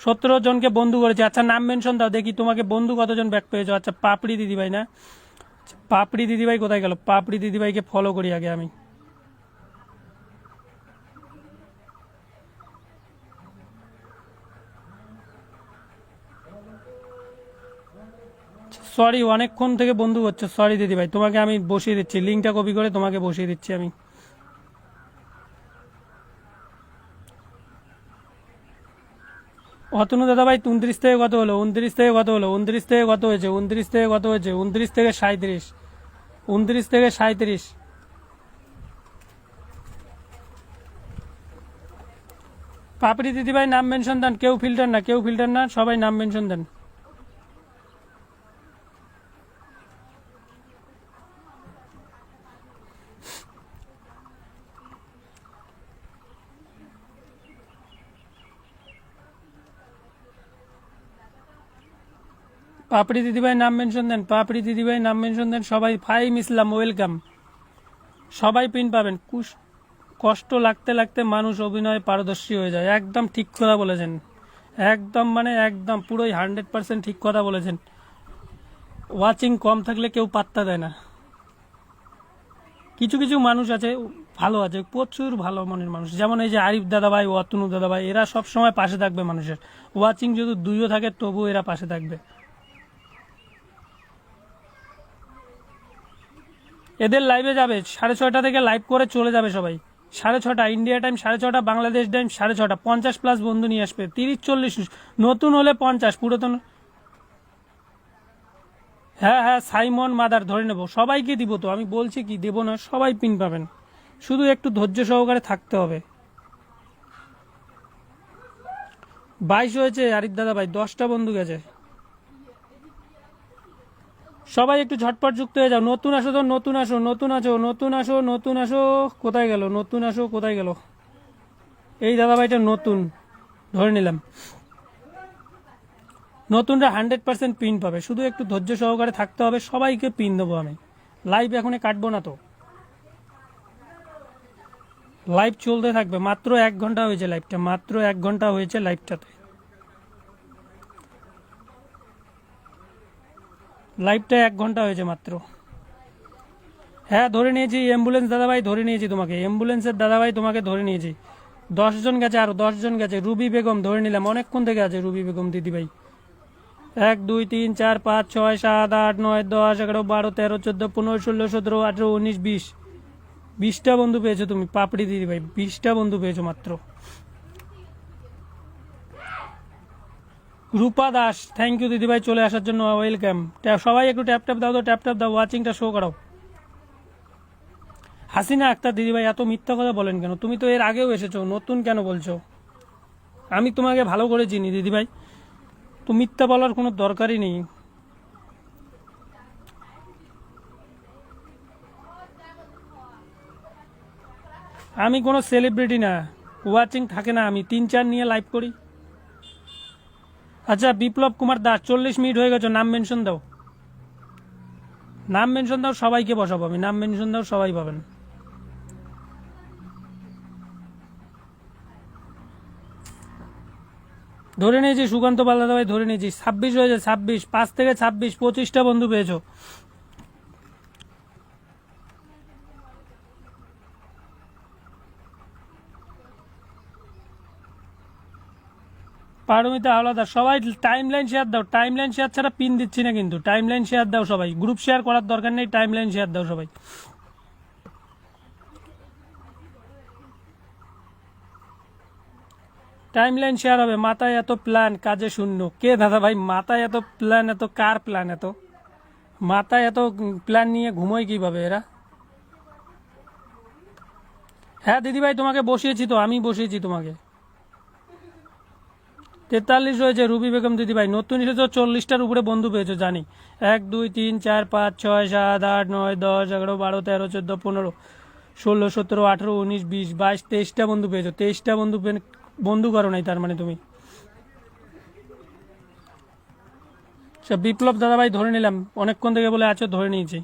17 জনকে বন্ধু করেছে। আচ্ছা নাম মেনশন দাও দেখি, তোমাকে বন্ধু কতজন ব্যাক পেয়েছো। আচ্ছা পাপড়ি দিদিভাই না, পাপড়ি দিদিভাই কোথায় গেল? পাপড়ি দিদিভাইকে ফলো করি আগে আমি। সরি, অনেকক্ষণ থেকে বন্ধু হচ্ছে, সরি দিদিভাই। তোমাকে আমি বসিয়ে দিচ্ছি, লিঙ্কটা কপি করে তোমাকে বসিয়ে দিচ্ছি আমি। অতনু দাদাভাই 29 থেকে কত হলো? 29 থেকে কত হলো? 29 থেকে কত হয়েছে? 29 থেকে কত হয়েছে? 29 থেকে 37। 29 থেকে 37। পাপড়ি দিদিভাই নাম মেনশন দেন, কেউ ফিল্টার না, কেউ ফিল্টার না, সবাই নাম মেনশন দেন। পাপড়ি দিদিভাই নাম মেনশন দেন, পাপড়ি দিদিভাই নাম মেনশন দেন, সবাই। ফাইম ইসলাম ওয়েলকাম। সবাই পিন পাবেন। কষ্ট লাগতে লাগতে মানুষ অভিনয়ে পারদর্শী হয়ে যায়, একদম ঠিক কথা বলেছেন। একদম মানে একদম পুরোই 100% ঠিক কথা বলেছেন। ওয়াচিং কম থাকলে কেউ পাত্তা দেয় না। কিছু কিছু মানুষ আছে ভালো আছে, প্রচুর ভালো মনের মানুষ, যেমন এই যে আরিফ দাদাভাই, অতনু দাদাভাই, এরা সব সময় পাশে থাকবে মানুষের। ওয়াচিং যদি দুইও থাকে তবু এরা পাশে থাকবে। এদের লাইভে যাবে 6:30 থেকে লাইভ করে চলে যাবে সবাই। 6:30 ইন্ডিয়া টাইম, 6:30 বাংলাদেশ টাইম, 6:30 50+ বন্ধু নিয়ে আসবে, 30-40 নতুন হলে 50, পুরাতন। হ্যাঁ হ্যাঁ, সাইমন মাদার ধরে নেব, সবাইকে দিব তো, আমি বলছি কি দেবো না, সবাই পিন পাবেন, শুধু একটু ধৈর্য সহকারে থাকতে হবে। 22 হয়েছে আরিফ দাদা ভাই, 10টা বন্ধু গেছে। সবাই একটু ঝটপট যুক্ত হয়ে যাও, নতুন আসো তো, নতুন আসো, নতুন আসো, নতুন আসো, নতুন আসো, কোথায় গেল নতুন আসো, কোথায় গেল এই দাদা ভাইটা নতুন, ধরে নিলাম। নতুনরা 100% পিন পাবে, শুধু একটু ধৈর্য সহকারে থাকতে হবে, সবাইকে পিন দেবো আমি। লাইভ এখনই কাটবো না তো, লাইভ চলতে থাকবে। মাত্র 1 ঘন্টা হয়েছে লাইভটা, মাত্র 1 ঘন্টা হয়েছে লাইভটাতে, লাইভটা 1 ঘন্টা হয়েছে মাত্র। হ্যাঁ ধরে নিয়েছি, অ্যাম্বুলেন্স দাদাভাই ধরে নিয়েছি তোমাকে, অ্যাম্বুলেন্সের দাদাভাই তোমাকে ধরে নিয়েছি। 10 জন গেছে, আরো 10 জন গেছে। রুবি বেগম ধরে নিলাম, অনেকক্ষণ থেকে আছে রুবি বেগম দিদিভাই। 1 2 3 4 5 6 7 8 9 10 11 12 13 14 15 16 17 18 19 20, 20টা বন্ধু পেয়েছো তুমি পাপড়ি দিদিভাই, 20টা বন্ধু পেয়েছো মাত্র। রূপা দাস, থ্যাংক ইউ দিদিভাই চলে আসার জন্য, ওয়েলকাম। সবাই একটু ট্যাপ ট্যাপ দাও তো, ট্যাপ ট্যাপ দাও, ওয়াচিংটা শো করাও। হাসিনা আক্তার দিদিভাই এত মিথ্যা কথা বলেন কেন? তুমি তো এর আগেও এসেছো, নতুন কেন বলছো? আমি তোমাকে ভালো করে চিনি দিদিভাই, তো মিথ্যা বলার কোনো দরকারই নেই। আমি কোনো সেলিব্রিটি না, ওয়াচিং থাকে না, আমি 3-4 নিয়ে লাইভ করি। আচ্ছা বিপ্লব কুমার দাস, 40 মিনিট হয়ে গেছে, নাম মেনশন দাও, নাম মেনশন দাও, সবাইকে বসাবো আমি, নাম মেনশন দাও, সবাই পাবেন। ধরে নিয়েছি সুকান্ত পাল্লা ভাই, ধরে নিয়েছি। 26 হয়েছে, 26, 5 থেকে 26, 25টা বন্ধু পেয়েছো। পারমিতা হাওলাদার, সবাই টাইম লাইন শেয়ার দাও, টাইম লাইন শেয়ার ছাড়া পিন দিচ্ছি না কিন্তু, টাইম লাইন শেয়ার দাও সবাই, গ্রুপ শেয়ার করার দরকার নেই, টাইম লাইন শেয়ার দাও সবাই। টাইম লাইন শেয়ার হবে। মাথায় এত প্ল্যান, কাজে শূন্য, কে দাদা ভাই? মাথায় এত প্ল্যান, এত কার প্ল্যান? এত মাথায় এত প্ল্যান নিয়ে ঘুমোয় কিভাবে এরা? হ্যাঁ দিদিভাই তোমাকে বসিয়েছি তো, আমি বসিয়েছি তোমাকে। 43 হয়েছে রুবি বেগম দিদিভাই, নতুন এসেছো, 40টার উপরে বন্ধু পেয়েছো জানি। 1 2 3 4 5 6 7 8 9 10 11 12 13 14 15 16 17 18 19 20 22, 23টা বন্ধু পেয়েছো। 23টা বন্ধু বন্ধু করো নাই তার মানে তুমি। আচ্ছা বিপ্লব দাদাভাই ধরে নিলাম, অনেকক্ষণ থেকে বলে আছো, ধরে নিয়েছি।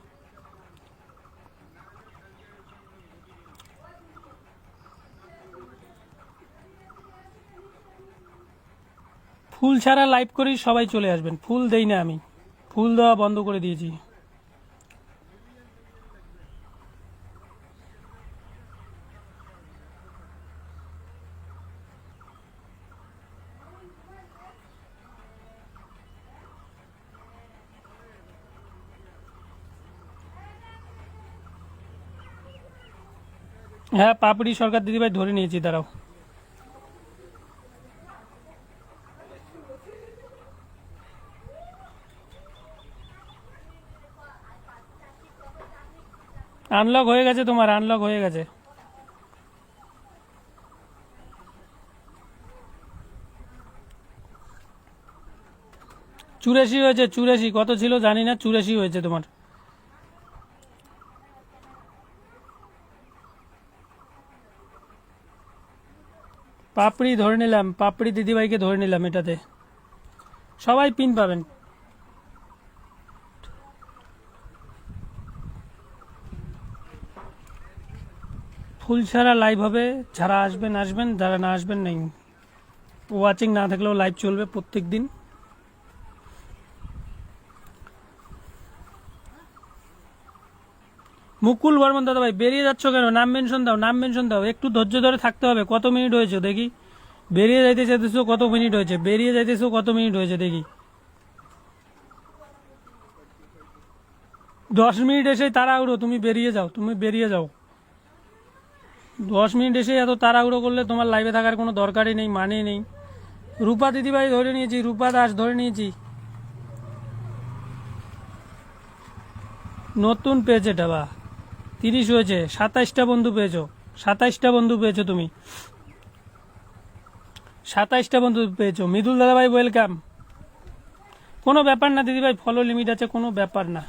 ফুল ছাড়া লাইভ করি, সবাই চলে আসবেন, ফুল দেই না আমি, ফুল দেওয়া বন্ধ করে দিয়েছি। হ্যাঁ পাপড়ি সরকার দিদিভাই ধরে নিয়েছি, দাঁড়াও। আনলক হয়ে গেছে তোমার, আনলক হয়ে গেছে। চুরাশি হয়েছে, 84, কত ছিল জানি না, 84 হয়েছে তোমার। পাপড়ি ধরে নিলাম, পাপড়ি দিদিভাইকে ধরে নিলাম, এটাতে সবাই পিন পাবেন। ফুল ছাড়া লাইভ হবে, যারা আসবেন আসবেন, যারা না আসবেন নেই। ওয়াচিং না থাকলেও লাইভ চলবে প্রত্যেক দিন। মুকুল বর্মন দাদা ভাই বেরিয়ে যাচ্ছ কেন? নাম মেনশন দাও, নাম মেনশন দাও। একটু ধৈর্য ধরে থাকতে হবে। কত মিনিট হয়েছে দেখি? বেরিয়ে যাইতে চাইতেছো কত মিনিট হয়েছে? বেরিয়ে যাইতেছো কত মিনিট হয়েছে দেখি? 10 মিনিট এসে তাড়াহুড়ো, তুমি বেরিয়ে যাও, তুমি বেরিয়ে যাও। 10 মিনিট এসে এত তাড়াহুড়ো করলে তোমার লাইভে থাকার কোনো দরকারই নেই, মানে নেই। রূপা দিদিভাই ধরে নিয়েছি, রূপা দাস ধরে নিয়েছি। নতুন পেজ এটা, বা 30 হয়েছে। 27টা বন্ধু পেয়েছো, 27টা বন্ধু পেয়েছো তুমি, 27টা বন্ধু পেয়েছো। মৃদুল দাদা ভাই ওয়েলকাম। কোনো ব্যাপার না দিদিভাই, ফলো লিমিট আছে, কোনো ব্যাপার না।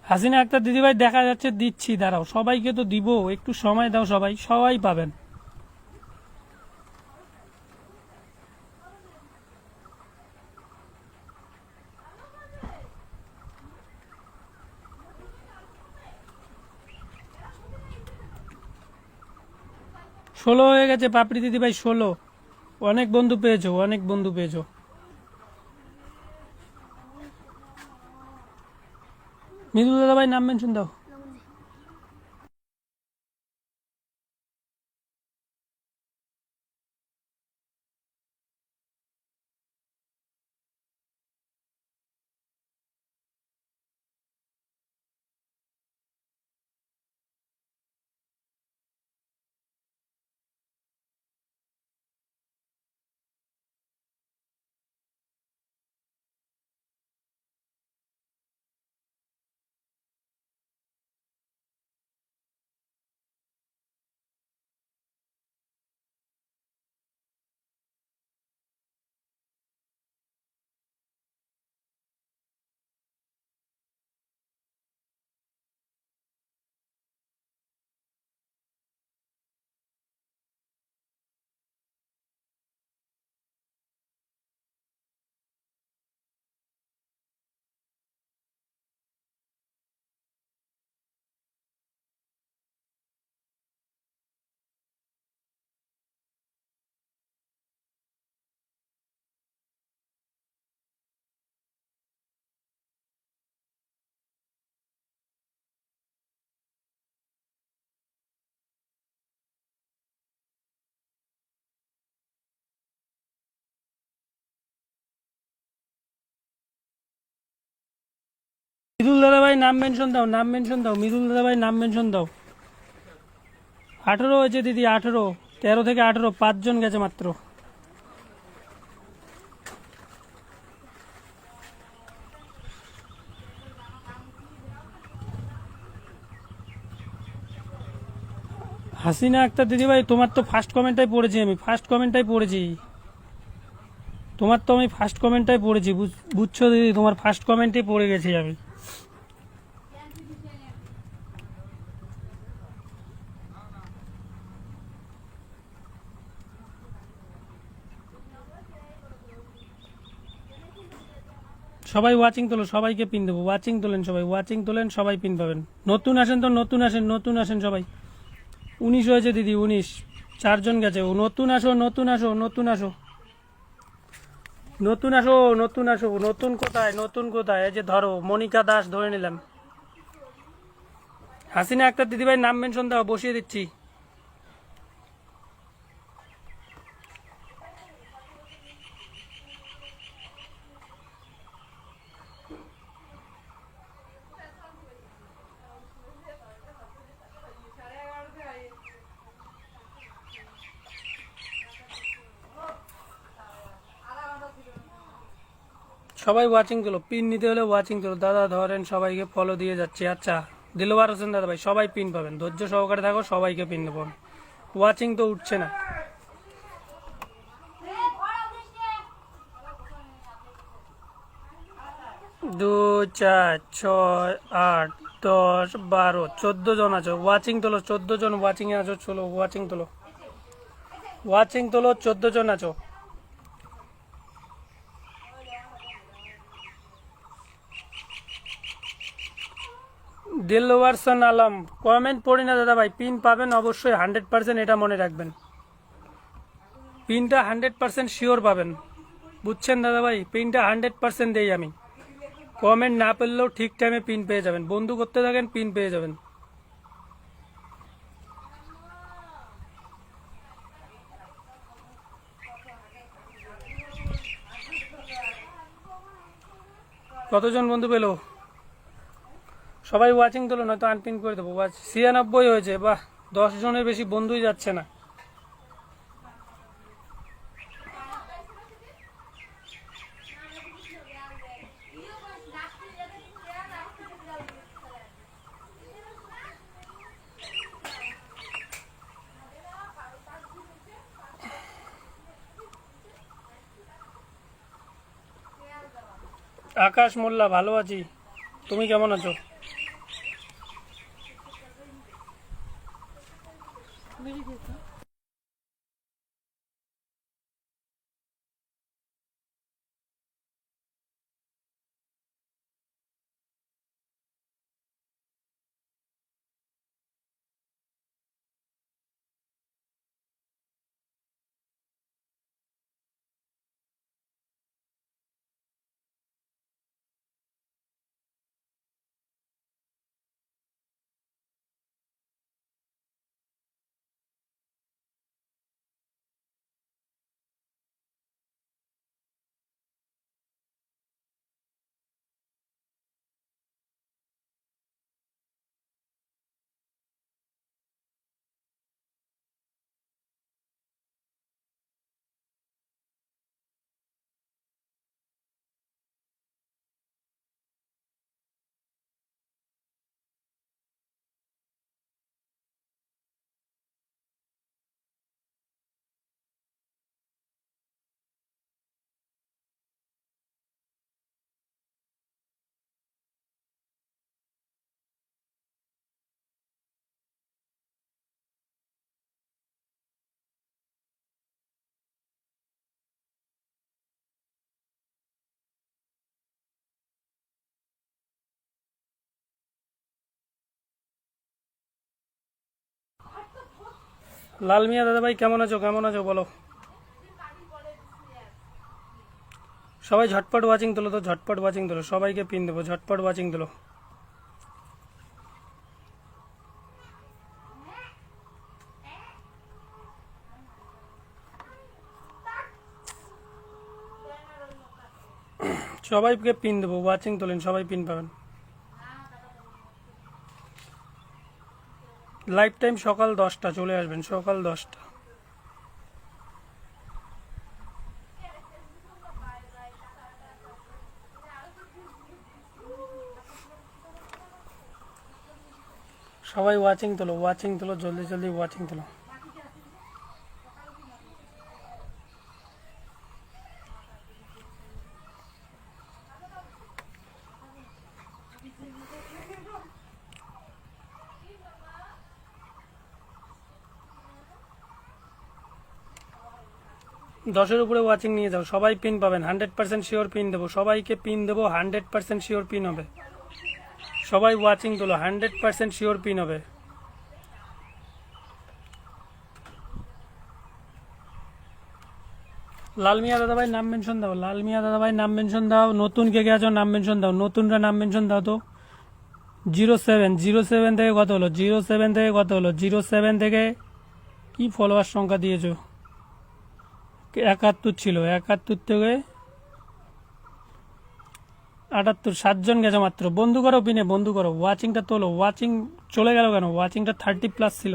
হাসিনা আক্তার দিদিভাই দেখা যাচ্ছে, দিচ্ছি, দাঁড়াও, সবাইকে তো দিব, একটু সময় দাও, সবাই সবাই পাবেন। ষোলো হয়ে গেছে পাপড়ি দিদিভাই, 16। অনেক বন্ধু পেয়েছো, অনেক বন্ধু পেয়েছো। মৃদুল দাদা ভাই নাম মেনশন দাও। মৃদুল দাদা ভাই নাম মেনশন দাও, নাম মেনশন দাও, মৃদুল দাদা ভাই নাম মেনশন দাও। 18 হয়েছে দিদি, 18, 13 থেকে 18, 5 জন গেছে মাত্র। হাসিনা আক্তার দিদিভাই তোমার তো ফার্স্ট কমেন্টটাই পড়েছি, আমি ফার্স্ট কমেন্টটাই পড়েছি তোমার, তো আমি ফার্স্ট কমেন্টটাই পড়েছি, বুঝছো দিদি, তোমার ফার্স্ট কমেন্টেই পড়ে গেছি আমি। সবাই ওয়াচিং তোলো, সবাইকে পিন দেবো, ওয়াচিং তোলেন সবাই, ওয়াচিং তোলেন সবাই, পিন পাবেন। নতুন আসেন তো, নতুন আসেন, নতুন আসেন সবাই। 19 হয়েছে দিদি, 19, 4 জন গেছে। ও নতুন আসো, নতুন আসো, নতুন আসো, নতুন আসো, নতুন আসো। নতুন কোথায়, নতুন কোথায়? এই যে ধরো, মনিকা দাস ধরে নিলাম। হাসিনা আক্তার দিদিভাই নাম মেনশন দাও, বসিয়ে দিচ্ছি। সবাই ওয়াচিং তোলো, পিন নিতে হলে ওয়াচিং তোলো। দাদা ধরেন, সবাইকে ফলো দিয়ে যাচ্ছে। আচ্ছা, দিলওয়ার হোসেন দাদা ভাই, সবাই পিন পাবেন, ধৈর্য সহকারে থাকো, সবাইকে পিন দেবো। ওয়াচিং তো উঠছে না। 2, 4, 6, 8, 10, 12, 14 জন আছো। ওয়াচিং তোলো, 14 জন ওয়াচিং এ আছো, চলো ওয়াচিং তোলো, ওয়াচিং তোলো, 14 জন আছো। দিলওয়ারসন আলম, কমেন্ট পড়ি না দাদা ভাই, পিন পাবেন অবশ্যই 100%, এটা মনে রাখবেন। পিনটা 100% শিওর পাবেন, বুঝছেন দাদা ভাই? পিনটা 100% দেই আমি। কমেন্ট না পেলেও ঠিক টাইমে পিন পেয়ে যাবেন, বন্ধু করতে থাকেন, পিন পেয়ে যাবেন। কতজন বন্ধু পেলো? সবাই ওয়াচিং তোলো, নয়তো আনপিন করে দেবো। 96 হয়েছে, বাহ, 10 জনের বেশি বন্ধুই যাচ্ছে না। আকাশ মোল্লা, ভালো আছি, তুমি কেমন আছো? লাল মিয়া দাদা ভাই, কেমন আছো? কেমন আছো বলো। সবাই ঝটপট ওয়াচিং তোলো তো, ঝটপট ওয়াচিং তোলো, সবাইকে পিন দেবো, ঝটপট ওয়াচিং তোলো। সবাইকে পিন দেবো, ওয়াচিং তোলেন, সবাই পিন পাবেন। লাইভ টাইম সকাল 10টা, চলে আসবেন সকাল 10টা। সবাই ওয়াচিং তোলো, ওয়াচিং তোলো, জলদি জলদি ওয়াচিং তোলো। দশের উপরে ওয়াচিং নিয়ে যাও, সবাই পিন পাবেন, 100% শিওর পিন দেবো, সবাইকে পিন দেবো, 100% শিওর পিন হবে। সবাই ওয়াচিং তোলো, 100% শিওর পিন হবে। লাল মিয়া দাদা ভাই নাম মেনশন দাও, লাল মিয়া দাদা ভাই নাম মেনশন দাও, নতুন কে কে আছো নাম মেনশন দাও, নতুনরা নাম মেনশন দাও তো। 07 থেকে কত হলো? 07 থেকে কত হলো? 07 থেকে কি ফলোয়ার সংখ্যা দিয়েছো? 71 ছিল, 71 থেকে 78, 7জন গেছে মাত্র। বন্ধু করো পিনে, বন্ধু করো, ওয়াচিংটা তোলো। ওয়াচিং চলে গেল কেন? ওয়াচিংটা 30+ ছিল,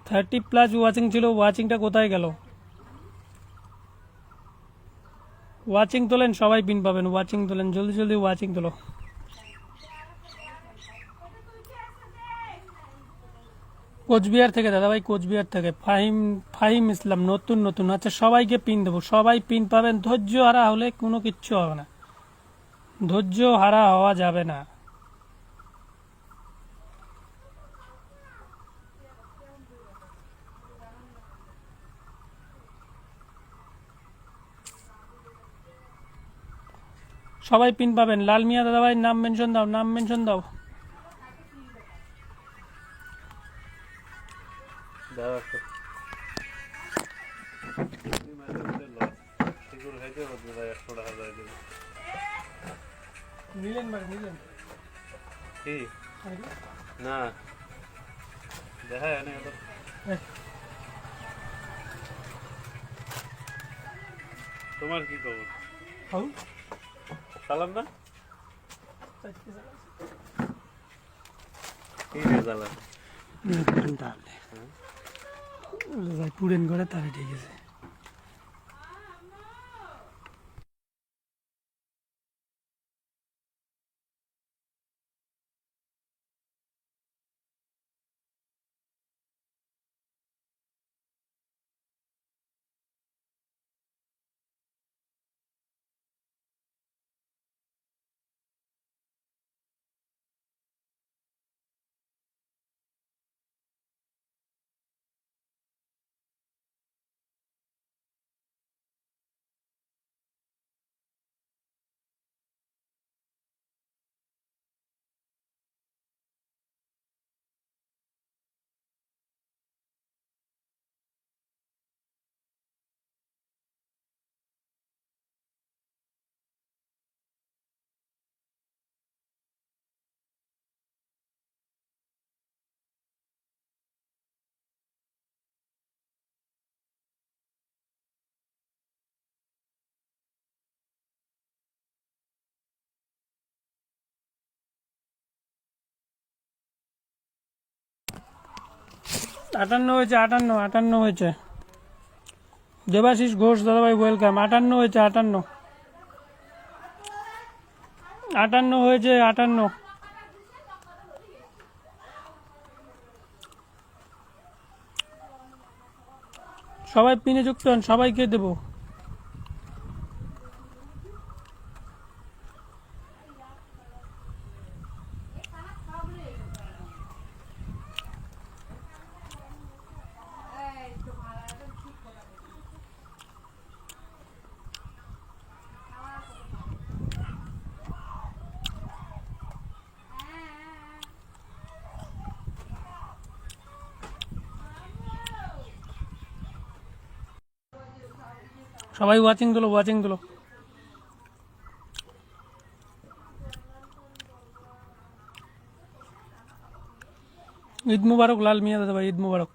30+ ওয়াচিং ছিল, ওয়াচিংটা কোথায় গেল? ওয়াচিং তোলেন, সবাই পিন পাবেন, ওয়াচিং তোলেন, জলদি জলদি ওয়াচিং তোলো। কোচবিহার থেকে দাদা ভাই, কোচবিহার থেকে ফাহিম, ফাহিম ইসলাম, নতুন নতুন। আচ্ছা, সবাইকে পিন দেবো, সবাই পিন পাবেন। ধৈর্য হারা হলে কোনো কিচ্ছু হবে না, ধৈর্য হারা হওয়া যাবে না। সবাই পিন পাবেন। লাল মিয়া দাদা ভাই নাম মেনশন দাও, নাম মেনশন দাও। দাও একটা সিকিউর হয়েছে বলতে ভাই 100 টাকা যায় দেবে নিলেন ভাই নিলেন কি না দেখা হয় না এটা তোমার কি খবর হাউ সালাম না কি রে সালাম পুরেন করে তারে ঠিক আছে। আটান্ন হয়েছে, 58 হয়েছে। দেবাশিস ঘোষ দাদাভাই ওয়েলকাম। 58 হয়েছে, 58 হয়েছে, 58। সবাই পিনে যুক্ত হন, সবাইকে দেবো। সবাই ওয়াচিং দিলো, ওয়াচিং দিলো। ঈদ মুবারক লাল মিয়া দাদা ভাই, ঈদ মুবারক।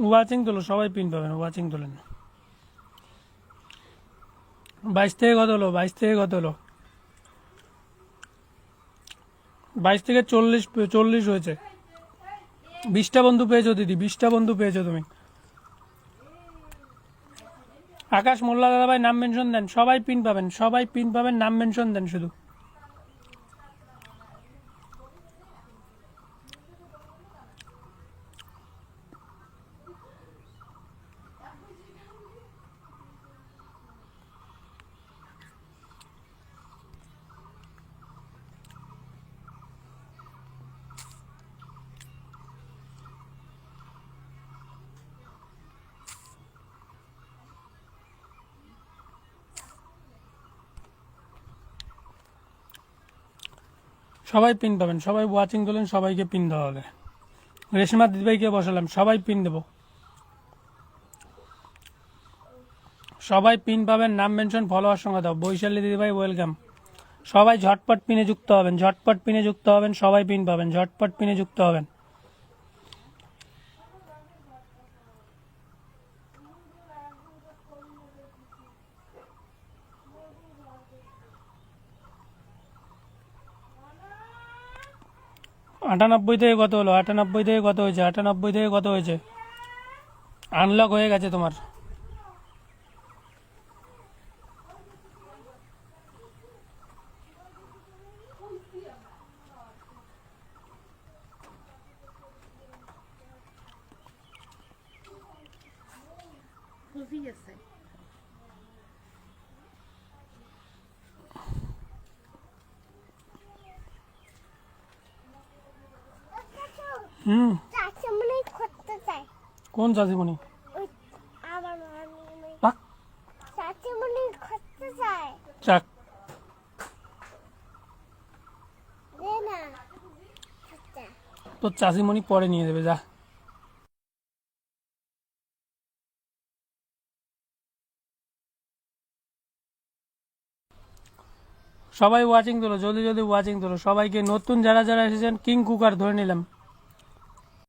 ওয়াচিং তোলো, সবাই পিন পাবেন, ওয়াচিং তোলেন। 22 থেকে কত হলো? 22 থেকে কত হলো? 22 থেকে 40 হয়েছে। 20টা বন্ধু পেয়েছো দিদি, 20টা বন্ধু পেয়েছো তুমি। আকাশ মোল্লা দাদা ভাই নাম মেনশন দেন, সবাই পিন পাবেন, সবাই পিন পাবেন, নাম মেনশন দেন শুধু। সবাই পিন পাবেন, সবাই ওয়াচিং তোলেন, সবাইকে পিন দেওয়া হবে। রেশমা দিদিভাইকে বসালাম, সবাই পিন দেবো। সবাই পিন পাবেন, নাম মেনশন, ফলোয়ার সঙ্গে দাও। বৈশালী দিদিভাই ওয়েলকাম। সবাই ঝটপট পিনে যুক্ত হবেন, ঝটপট পিনে যুক্ত হবেন, সবাই পিন পাবেন, ঝটপট পিনে যুক্ত হবেন। আটানব্বই থেকে কত হলো? 98 থেকে কত হয়েছে? 98 থেকে কত হয়েছে? আনলক হয়ে গেছে তোমার। হুম, চাচা মনে করতে চাই কোন চাষিমণি? ওই তোর চাষিমণি পরে নিয়ে দেবে, যা। সবাই ওয়াচিং তোলো, জলদি জলদি ওয়াচিং তোলো সবাইকে। নতুন যারা যারা এসেছেন কিং কুকার ধরে নিলাম।